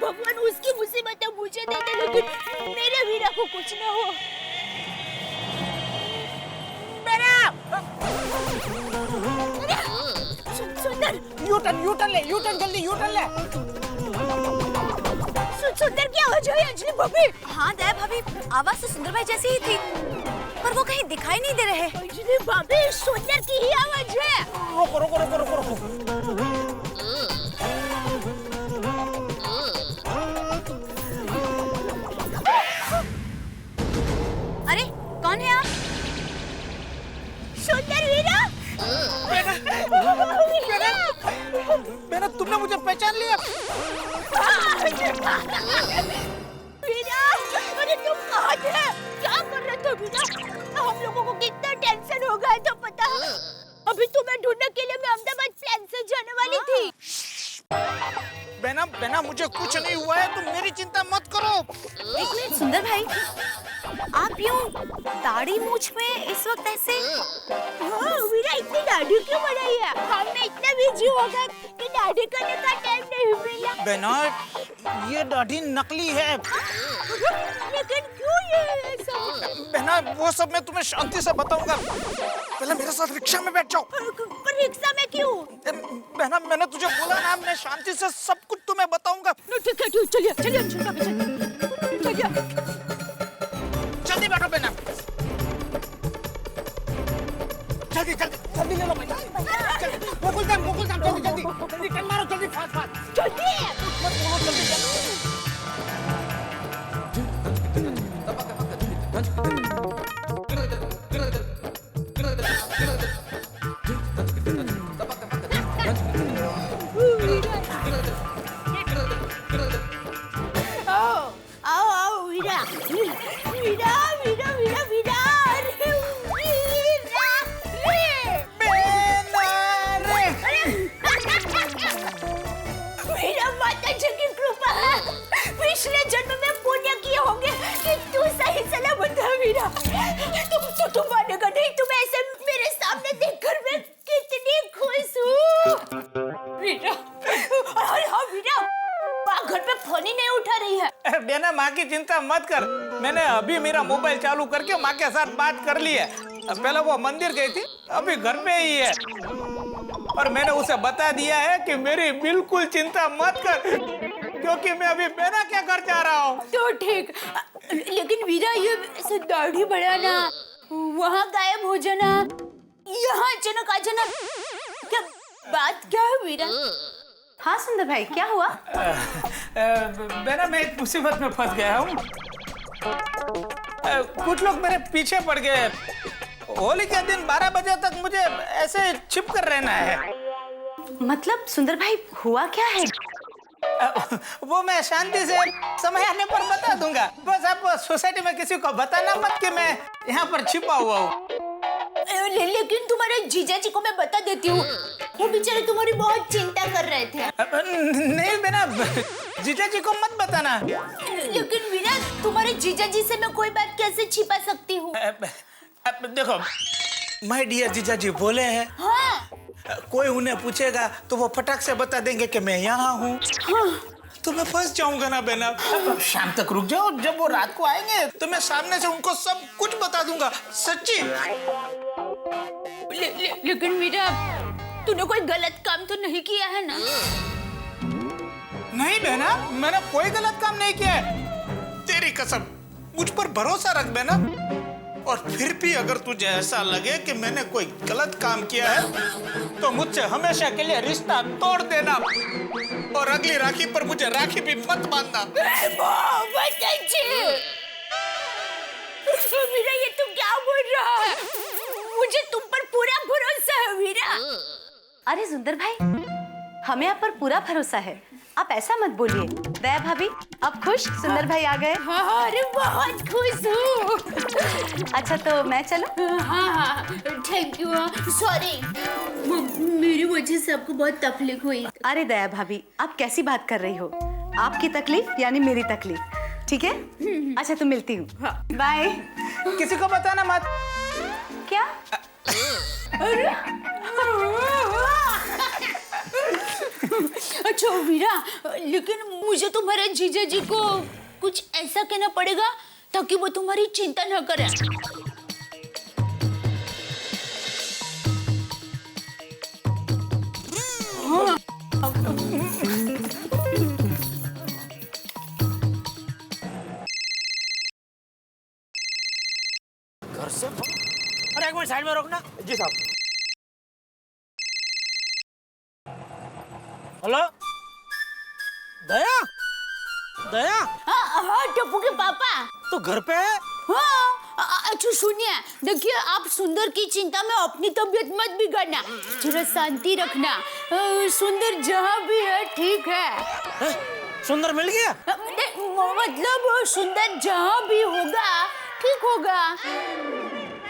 भगवान उसकी मुसीबतें मुझे दे दे, लेकिन मेरे वीरा को कुछ ना हो। सुंदर, यूटर्न ले, यूटर्न जल्दी, यूटर्न ले। सुंदर की आवाज है अंजलि भाभी। हाँ दया भाभी, आवाज तो सुंदर भाई जैसी ही थी, पर वो कहीं दिखाई नहीं दे रहे। अंजलि भाभी, सुंदर की ही आवाज है। रुको रुको रुको रुको रुको। अरे कौन है आप? सुंदर वीरा। मैंने तुमने मुझे पहचान लिया? वीरा, अरे तुम कहाँ थे? क्या कर रहे थे वीरा? हम लोगों को कितना टेंशन हो गया तो पता। अभी तुम्हें ढूंढने के लिए मैं अहमदाबाद प्लेन से जाने वाली थी। बेना मुझे कुछ नहीं हुआ है, तुम मेरी चिंता मत करो। एक मिनट सुंदर भाई, आप यूं दाढ़ी मूछ में इस वक्त ऐसे? हाँ वीरा, इतनी दाढ़ी क्यों बढ़ाई है? हमने इतना बिजी हो गए कि दाढ़ी करने का टाइम नहीं मिला। बेना ये दाढ़ी नकली है। लेकिन क्यों ये सब? बेना वो सब मैं तुम्हें शांति से बताऊंगा, पहले मेरे साथ रिक्शा में बैठ जाओ। पर रिक्शा में क्यों? बेना मैंने तुझे बोला ना, मैं शांति से सब कुछ तुम्हें बताऊंगा। ठीक है, चलिए चलिए चलिए। जल्दी बैठो बेना, जल्दी जल्दी जल्दी ले लो बेटा। मुकुल जल्दी जल्दी जल्दी टन मारो, जल्दी फास्ट फास्ट जल्दी। मत बोलो, जल्दी जल्दी। आओ वीरा। वीरा वीरा वीरा वीरा, अरे वीरा वीरा, माता जी की कृपा है। पिछले जन्म में पुण्य किए होंगे कि तू सही सलामत है वीरा। तुम मानेगा नहीं, तुम ऐसे मेरे सामने देखकर मैं कितनी खुश हूँ वीरा। अरे हाँ वीरा, माँ घर पे फोन ही नहीं उठा रही है। बेना माँ की चिंता मत कर, मैंने अभी मेरा मोबाइल चालू करके माँ के साथ बात कर ली है। पहले वो मंदिर गई थी, अभी घर पे ही है। और मैंने उसे बता दिया है कि मेरी बिल्कुल चिंता मत कर, क्योंकि मैं अभी बेना के घर जा रहा हूँ। तो ठीक, लेकिन वीरा ये दाढ़ी बढ़ाना, वहाँ गायब हो जाना, यहाँ अचानक आ जाना, क्या बात क्या है वीरा? हाँ सुंदर भाई, क्या हुआ? बेना मैं एक मुसीबत में फंस गया हूँ। कुछ लोग मेरे पीछे पड़ गए। होली के दिन 12 बजे तक मुझे ऐसे छिप कर रहना है। मतलब सुंदर भाई हुआ क्या है? वो मैं शांति से समय आने पर बता दूंगा। बस आप सोसाइटी में किसी को बताना मत कि मैं यहाँ पर छिपा हुआ हूँ। लेकिन तुम्हारे जीजा जी को मैं बता देती हूँ, वो बेचारे तुम्हारी बहुत चिंता कर रहे थे। नहीं बेना, जीजा जी को मत बताना। लेकिन वीरा, तुम्हारे जीजा जी से मैं कोई बात कैसे छिपा सकती हूँ? देखो, माय डियर जीजा जी बोले हैं। हाँ। कोई उन्हें पूछेगा तो वो फटाक से बता देंगे कि मैं यहाँ हूँ। हाँ। तो मैं फंस जाऊंगा ना बेना। शाम तक रुक जाओ, जब वो रात को आएंगे तो मैं सामने से उनको सब कुछ बता दूंगा, सच्ची। लेकिन वीरा, तूने कोई गलत काम तो नहीं किया है ना? नहीं बहना, मैंने कोई गलत काम नहीं किया है। तेरी कसम, मुझ पर भरोसा रख बहना। और फिर भी अगर तुझे ऐसा लगे कि मैंने कोई गलत काम किया है तो मुझसे हमेशा के लिए रिश्ता तोड़ देना और अगली राखी पर मुझे राखी भी मत बांधना। वीरा, ये तू क्या बोल रहा है? मुझे तुम पर पूरा भरोसा है वीरा। अरे सुंदर भाई, हमें आप पर पूरा भरोसा है, आप ऐसा मत बोलिए। दया भाभी, अब खुश? सुंदर भाई आ गए? हाँ, अरे बहुत खुश हूँ। अच्छा तो मैं चलूं? हाँ, थैंक यू। सॉरी, मेरी वजह से आपको बहुत तकलीफ हुई। अरे दया भाभी, आप कैसी बात कर रही हो? आपकी तकलीफ यानी मेरी तकलीफ, ठीक है? अच्छा तो मिलती हूँ, बाय। किसी को बताना मत। क्या? अच्छा वीरा, लेकिन मुझे तुम्हारे जीजा जी को कुछ ऐसा कहना पड़ेगा ताकि वो तुम्हारी चिंता न करे। घर से अरे एक मिनट साइड में रोकना। जी साहब। हेलो दया, दया। हाँ, टप्पू के पापा तो घर पे है? हाँ, अच्छा सुनिए, देखिए आप सुंदर की चिंता में अपनी तबीयत मत बिगाड़ना, जरा शांति रखना। सुंदर जहाँ भी है ठीक है। सुंदर मिल गया? मतलब सुंदर जहाँ भी होगा ठीक होगा।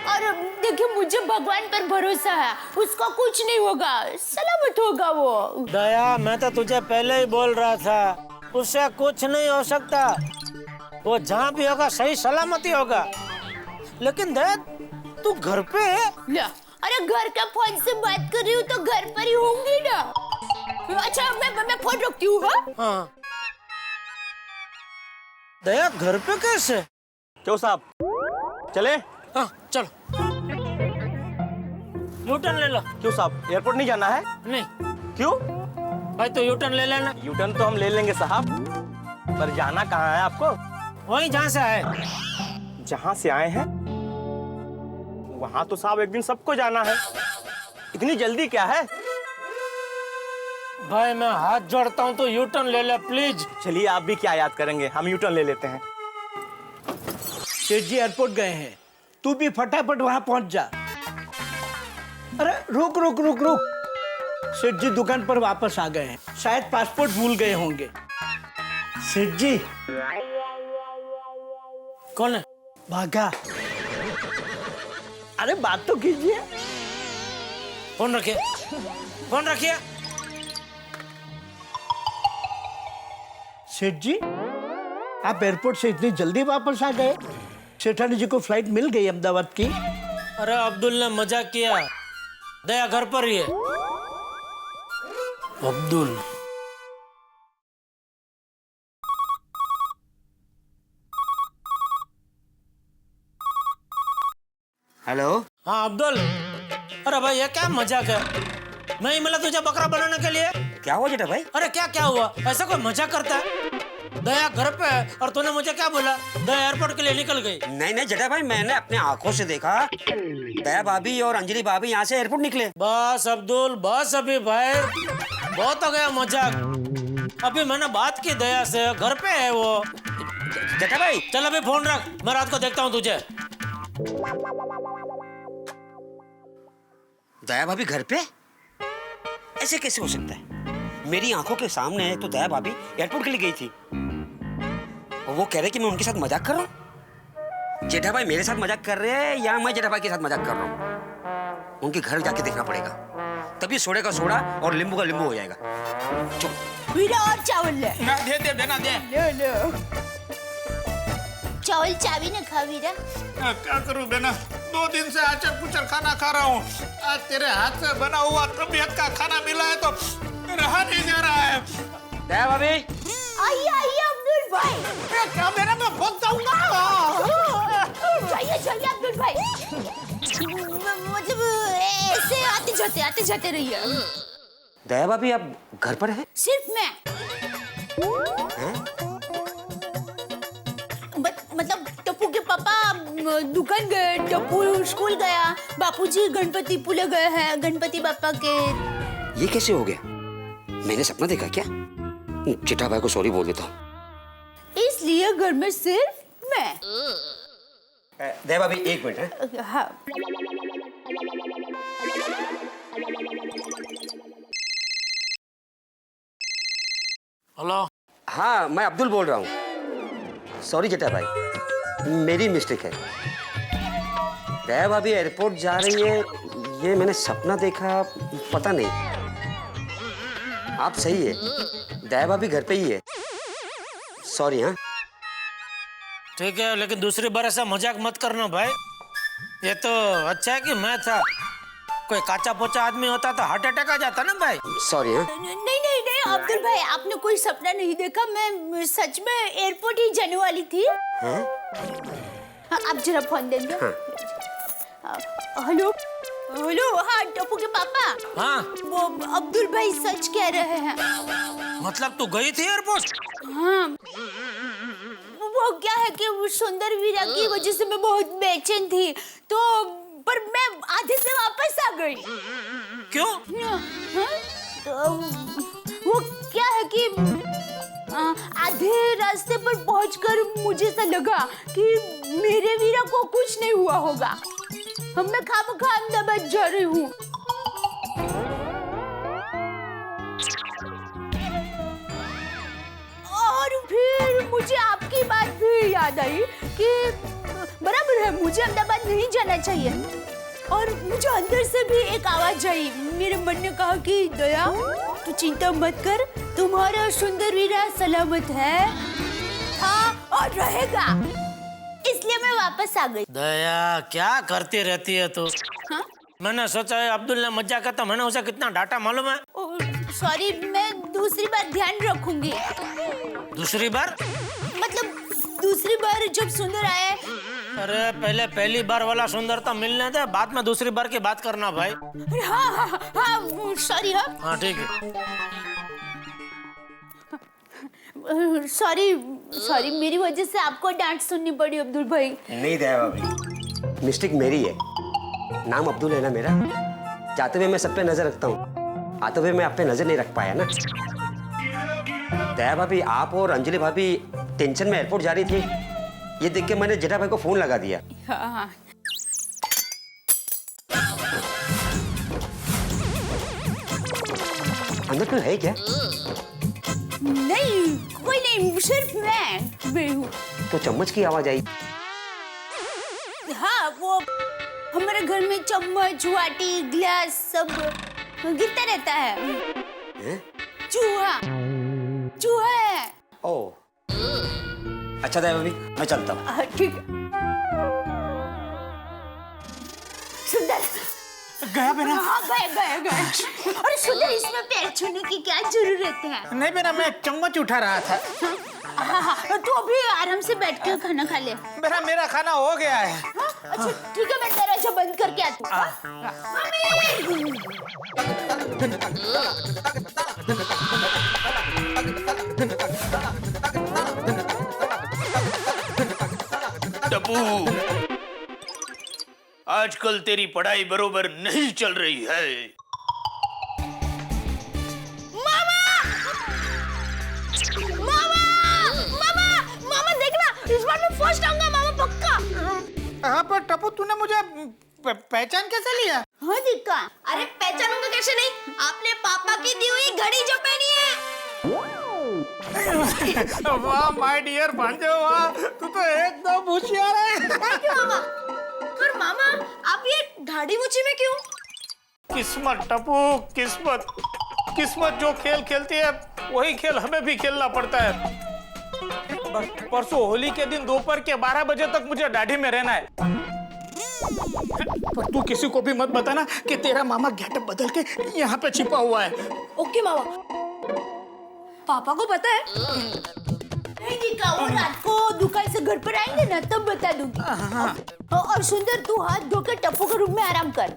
और देखिए मुझे भगवान पर भरोसा है, उसका कुछ नहीं होगा, सलामत होगा वो। दया, मैं तो तुझे पहले ही बोल रहा था, उससे कुछ नहीं हो सकता, वो जहाँ भी होगा सही सलामती होगा। लेकिन दया, तू घर पे है? अरे घर का फोन से बात कर रही हूँ तो घर पर ही होंगी ना। अच्छा मैं फोन रखती हूँ। हाँ। दया घर पे कैसे? क्यों साहब, चले? हाँ चलो। यूटर्न ले लो। क्यों साहब, एयरपोर्ट नहीं जाना है? नहीं। क्यों? भाई तो यूटर्न ले लेना। यूटर्न तो हम ले लेंगे साहब, पर जाना कहाँ है आपको? वहीं जहाँ से आए। जहाँ से आए हैं वहाँ तो साहब एक दिन सबको जाना है, इतनी जल्दी क्या है? भाई मैं हाथ जोड़ता हूँ तो यूटर्न ले ले प्लीज। चलिए आप भी क्या याद करेंगे, हम यूटर्न ले लेते हैं। सेठ जी एयरपोर्ट गए हैं, तू भी फटाफट वहां पहुंच जा। अरे रुक रुक रुक रुक, सेठ जी दुकान पर वापस आ गए हैं, शायद पासपोर्ट भूल गए होंगे। सेठ जी। कौन है? भागा। अरे बात तो कीजिए। फोन रखिए, फोन रखिए। सेठ जी, आप एयरपोर्ट से इतनी जल्दी वापस आ गए? सेठानी जी को फ्लाइट मिल गई अहमदाबाद की? अरे अब्दुल ने मजाक किया, दया घर पर ही है। अब्दुल। हेलो। हाँ अब्दुल। अरे भाई ये क्या मजाक है? मैं ही मिला तुझे बकरा बनाने के लिए। क्या हुआ जेठा भाई? अरे क्या हुआ? ऐसा कोई मजाक करता है? दया घर पे है और तूने मुझे क्या बोला? दया एयरपोर्ट के लिए निकल गई। नहीं जेठा भाई, मैंने अपने आंखों से देखा, दया भाभी और अंजलि भाभी यहाँ से एयरपोर्ट निकले। बस अब्दुल बस, अभी भाई बहुत हो गया मजाक। अभी मैंने बात की दया से, घर पे है वो। जेठा भाई चल अभी फोन रख, मैं रात को देखता हूँ तुझे। दया भाभी घर पे? ऐसे कैसे हो सकता है? मेरी आंखों के सामने तो दया भाभी एयरपोर्ट के लिए गई थी और वो कह रहे कि मैं उनके साथ मजाक कर रहा हूँ। जेठा भाई मेरे साथ मजाक कर रहे हैं या मैं जेठा भाई के साथ मजाक कर रहा हूँ? उनके घर जाके देखना पड़ेगा, तभी सोडे का सोडा और लींबू का लींबू हो जाएगा। वीरा और चावल ले। ना दे दे बेना दे। ले। चावल चावी न खा वीरा। क्या करूं बेना, 2 दिन से आचर कुचर खाना खा रहा हूँ। आज तेरे हाथ से बना हुआ तबीयत का खाना मिला है तो रहा नहीं जा रहा है। दया भाभी। आइए अब्दुल भाई। क्या बेना, मैं बहुत जाऊंगा। जाइए अब्दुल भाई। मतलब ऐसे आते आते जाते रहिए। दया भाभी आप घर पर हैं? सिर्फ मैं। मतलब टप्पू के पापा दुकान गए, टप्पू स्कूल गया, बापूजी गणपति पुले गए हैं, गणपति बापा के। ये कैसे हो गया? मैंने सपना देखा क्या? चिट्ठा भाई को सॉरी बोल देता हूँ। इसलिए घर में सिर्फ मैं। दया भाभी 1 मिनट है। हाँ। हेलो। हाँ मैं अब्दुल बोल रहा हूँ। सॉरी जेठा भाई, मेरी मिस्टेक है। दया भाभी एयरपोर्ट जा रही है, ये मैंने सपना देखा, पता नहीं। आप सही है, दया भाभी घर पे ही है। सॉरी। हाँ ठीक है, लेकिन दूसरी बार ऐसा मजाक मत करना भाई। ये तो अच्छा है कि मैं था, कोई काचा पोचा आदमी होता तो हार्ट अटैक आ जाता ना भाई। सॉरी। हाँ नहीं अब्दुल भाई, आपने कोई सपना नहीं देखा, मैं सच में एयरपोर्ट ही जाने वाली थी। हाँ? आप जरा फोन देंगे। Hello hello. हाँ टप्पू के पापा। हाँ वो अब्दुल भाई सच कह रहे हैं। मतलब तू गई थी एयरपोर्ट? हाँ वो क्या है कि वो सुंदर वीरा की वजह से मैं बहुत बेचैन थी, तो पर मैं आधे से वापस आ गई। क्यों? तो वो क्या है कि आधे रास्ते पर पहुंचकर मुझे ऐसा लगा कि मेरे वीरा को कुछ नहीं हुआ होगा। मैं खामखा अहमदाबाद जा रही हूँ। और फिर मुझे आपकी बात भी याद आई कि बराबर है, मुझे अहमदाबाद नहीं जाना चाहिए। और मुझे अंदर से भी एक आवाज आई, मेरे मन ने कहा कि दया तू चिंता मत कर, तुम्हारा सुंदर वीरा सलामत है, था और रहेगा। इसलिए मैं वापस आ गई। दया क्या करती रहती है तू? हाँ? मैंने सोचा है अब्दुल ने मजाक करता, मैंने उसे कितना डांटा मालूम है? सॉरी, मैं दूसरी बार ध्यान रखूंगी। दूसरी बार? मतलब दूसरी बार जब सुंदर आए। अरे पहले पहली बार वाला सुंदरता मिलने दे, बाद में दूसरी बार की बात करना भाई। हाँ सॉरी। हाँ ठीक है। सॉरी मेरी वजह से आपको डांट सुननी पड़ी अब्दुल भाई। नहीं दया भाभी, मिस्टेक मेरी है। नाम अब्दुल है ना मेरा, जाते हुए मैं सब पे नजर रखता हूँ, आते हुए मैं आप पे नजर नहीं रख पाया ना। दया भाभी, आप और अंजलि भाभी टेंशन में एयरपोर्ट जा रही थी, ये देख के मैंने जेठा भाई को फोन लगा दिया। हाँ। अंदर कोई है क्या? नहीं कोई नहीं, सिर्फ मैं हूँ। तो चम्मच की आवाज आई। हाँ वो हमारे घर में चम्मच, वाटी, गिलास सब गिरता रहता है। चूहा है। ओह अच्छा दया भाभी, मैं चलता हूँ। ठीक है। सुंदर गया बेना? हाँ गया। अरे सुंदर, इसमें पैर छूने की क्या जरूरत है? नहीं बेना, मैं चम्मच उठा रहा था। हाँ तू अभी आराम से बैठ के खाना खा ले। बेना मेरा खाना हो गया है। अच्छा ठीक है, मैं दरवाजा बंद करके आती टप्पू, आजकल तेरी पढ़ाई बरोबर नहीं चल रही है। मामा देखना, इस बार मैं फर्स्ट आऊंगा मामा, पक्का। हाँ पर टप्पू, तूने मुझे पहचान कैसे लिया? हाँ दिक्का। अरे पहचानूंगा कैसे नहीं, आपने पापा की दी हुई घड़ी जो पहनी है। वाह माय डियर भांजे, वाह तू तो एकदम होशियार है। थैंक यू मामा। पर मामा आप ये ढाडी मुची में क्यों? किस्मत टप्पू, किस्मत जो खेल खेलती है वही खेल हमें भी खेलना पड़ता है। परसों होली के दिन दोपहर के 12 बजे तक मुझे दाढ़ी में रहना है। पर तू किसी को भी मत बताना कि तेरा मामा गेटअप बदल के यहाँ पे छिपा हुआ है। ओके मामा। पापा को पता है? नहीं दिक्का, वो रात को दुकान से घर पर आएंगे ना तब बता दूंगी। और सुंदर तू हाथ धोकर टप्पू के रूम में आराम कर।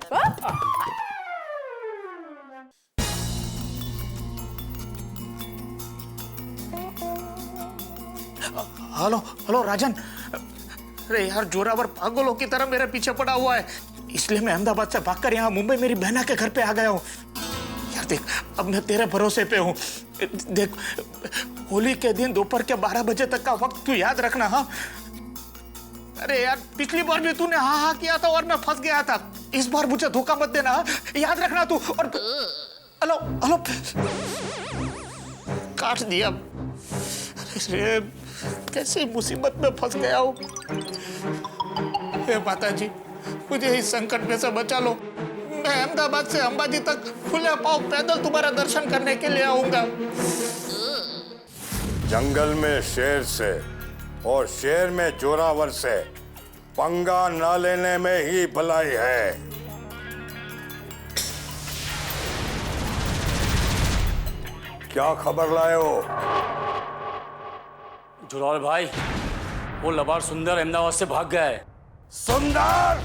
हेलो हेलो राजन, अरे यार जोरावर पागलों की तरह मेरे पीछे पड़ा हुआ है, इसलिए मैं अहमदाबाद से भागकर यहाँ मुंबई मेरी बहना के घर पे आ गया हूँ। यार देख, अब मैं तेरे भरोसे पे हूँ। देख, होली के दिन दोपहर के 12 बजे तक का वक्त तू याद रखना। हाँ, अरे यार पिछली बार भी तूने हाँ हाँ किया था और मैं फंस गया था, इस बार मुझे धोखा मत देना। हाँ? याद रखना तू। और हेलो हेलो, काट दिया। अरे कैसे मुसीबत में फंस गया हूँ। हे माता जी, मुझे इस संकट में से बचा लो। मैं अहमदाबाद से अंबाजी तक खुले पांव पैदल तुम्हारा दर्शन करने के लिए आऊंगा। जंगल में शेर से और शेर में जोरावर से पंगा न लेने में ही भलाई है। क्या खबर लाए हो? जोरावर भाई, वो लबाड़ सुंदर अहमदाबाद से भाग गया है। सुंदर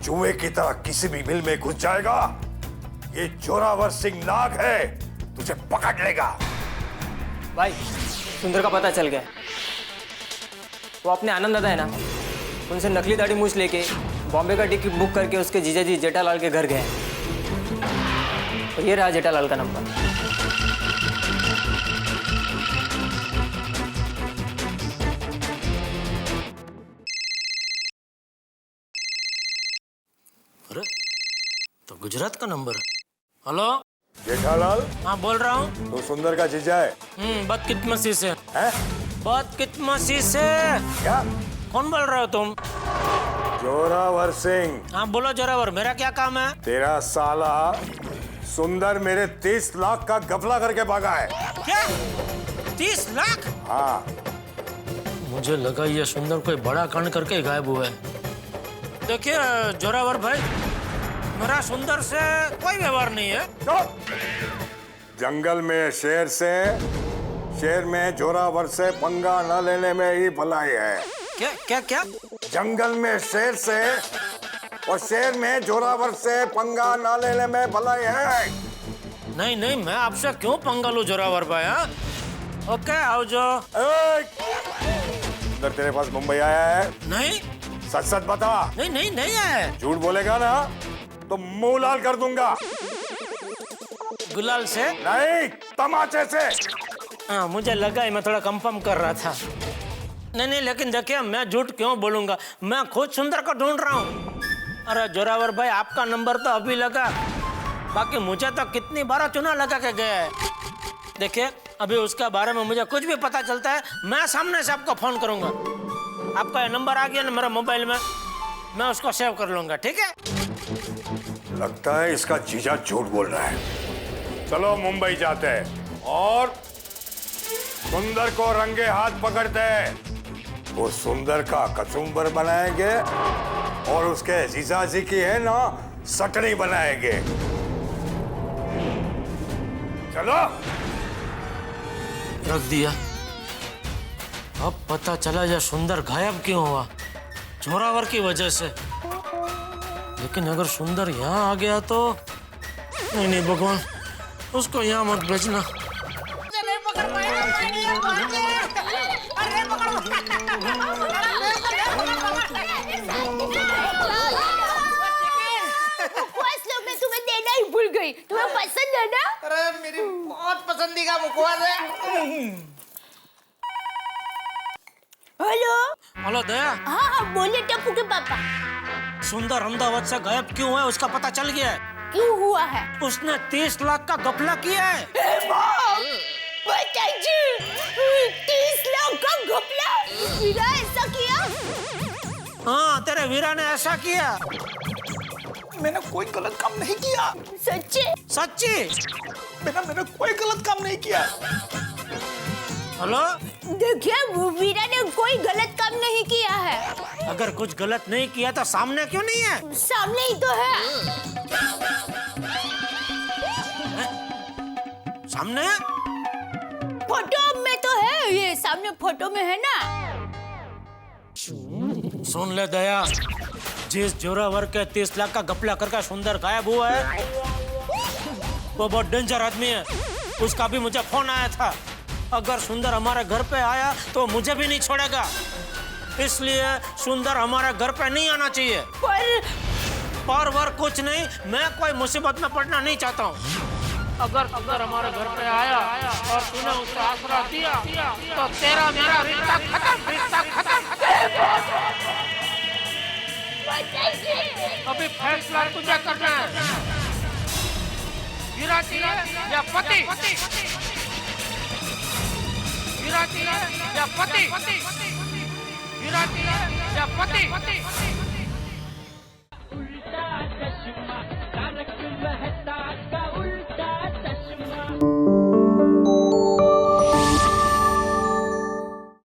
जुए की तरह किसी भी मिल में घुस जाएगा। ये जोरावर सिंह नाग है, तुझे पकड़ लेगा। भाई, सुंदर का पता चल गया। वो अपने आनंद दादा है ना, उनसे नकली दाढ़ी मूछ लेके बॉम्बे का टिकट बुक करके उसके जीजाजी जेठालाल के घर गए। और ये रहा जेठालाल का नंबर। अरे तो गुजरात का नंबर। हेलो जेठालाल। हाँ बोल रहा हूँ। तो सुंदर का जीजा है? बदकिस्मती से। बदकिस्मती से। क्या? कौन बोल रहे हो तुम? जोरावर सिंह। हाँ बोलो जोरावर, मेरा क्या काम है? तेरा साला सुंदर मेरे 30 लाख का गफला करके भागा है। क्या? 30 लाख? हाँ। मुझे लगा ये सुंदर कोई बड़ा कांड करके गायब हुआ है। देखिए जोरावर भाई, मेरा सुंदर से कोई व्यवहार नहीं है। जंगल में शेर से, शेर में जोरावर से पंगा न लेने में ही भलाई है। क्या क्या क्या? जंगल में शेर से और शेर में जोरावर से पंगा न लेने में भलाई है। नहीं नहीं, मैं आपसे क्यों पंगा लूं जोरावर भाई? हाँ ओके, आओ जो। सुंदर तेरे पास मुंबई आया है? नहीं। सच सच बता। नहीं नहीं नहीं है। झूठ बोलेगा ना तो मुंह लाल कर दूंगा। गुलाल से? नहीं, तमाचे से। हाँ मुझे लगा ही, मैं थोड़ा कंफर्म कर रहा था। नहीं नहीं, लेकिन देखिए मैं झूठ क्यों बोलूंगा, मैं खुद सुंदर को ढूंढ रहा हूँ। अरे जोरावर भाई, आपका नंबर तो अभी लगा, बाकी मुझे तो कितनी बार चुना लगा के गया है। देखिए अभी उसके बारे में मुझे कुछ भी पता चलता है, मैं सामने से आपको फोन करूंगा। आपका ये नंबर आ गया ना मेरा मोबाइल में, मैं उसको सेव कर लूंगा, ठीक है? लगता है इसका जीजा झूठ बोल रहा है। चलो मुंबई जाते हैं और सुंदर को रंगे हाथ पकड़ते हैं। वो सुंदर का कचुम्बर बनाएंगे और उसके जीजाजी की है ना सटनी बनाएंगे। चलो। रख दिया। अब पता चला यह सुंदर गायब क्यों हुआ, जोरावर की वजह से। लेकिन अगर सुंदर यहाँ आ गया तो नहीं नहीं भगवान, उसको यहाँ मत भेजना। मैं तुम्हें देना ही भूल गई। तुम्हें पसंद है ना? अरे मेरी बहुत पसंदीदा मुखवास है। हेलो हेलो दया। हाँ हाँ बोलिए टप्पू के पापा। सुंदर अहमदाबाद से गायब क्यों हुआ है उसका पता चल गया है। क्यों हुआ है? उसने 30 लाख का घपला किया है। पिताजी, 30 लाख का घपला? वीरा ऐसा किया? हाँ तेरे वीरा ने ऐसा किया। मैंने कोई गलत काम नहीं किया। सच्ची? सच्ची? मैंने कोई गलत काम नहीं किया। हेलो देखिए वीरा ने कोई गलत काम नहीं किया है। अगर कुछ गलत नहीं किया तो सामने क्यों नहीं है? सामने ही तो है। सामने? फोटो में तो है, ये सामने फोटो में है ना। सुन ले दया, जिस जोरावर के 30 लाख का घपला करके सुंदर गायब हुआ है वो बहुत डेंजर आदमी है। उसका भी मुझे फोन आया था। अगर सुंदर हमारे घर पे आया तो मुझे भी नहीं छोड़ेगा, इसलिए सुंदर हमारे घर पे नहीं आना चाहिए। पर वर कुछ नहीं, मैं कोई मुसीबत में पड़ना नहीं चाहता हूँ। अगर सुंदर हमारे घर पे आया और तूने उसे आसरा दिया तो तेरा मेरा रिश्ता खत्म, रिश्ता खत्म। अभी फैसला तुझे करना है, विराटी है या पति, विराटी है या पति, विराटी है या पति।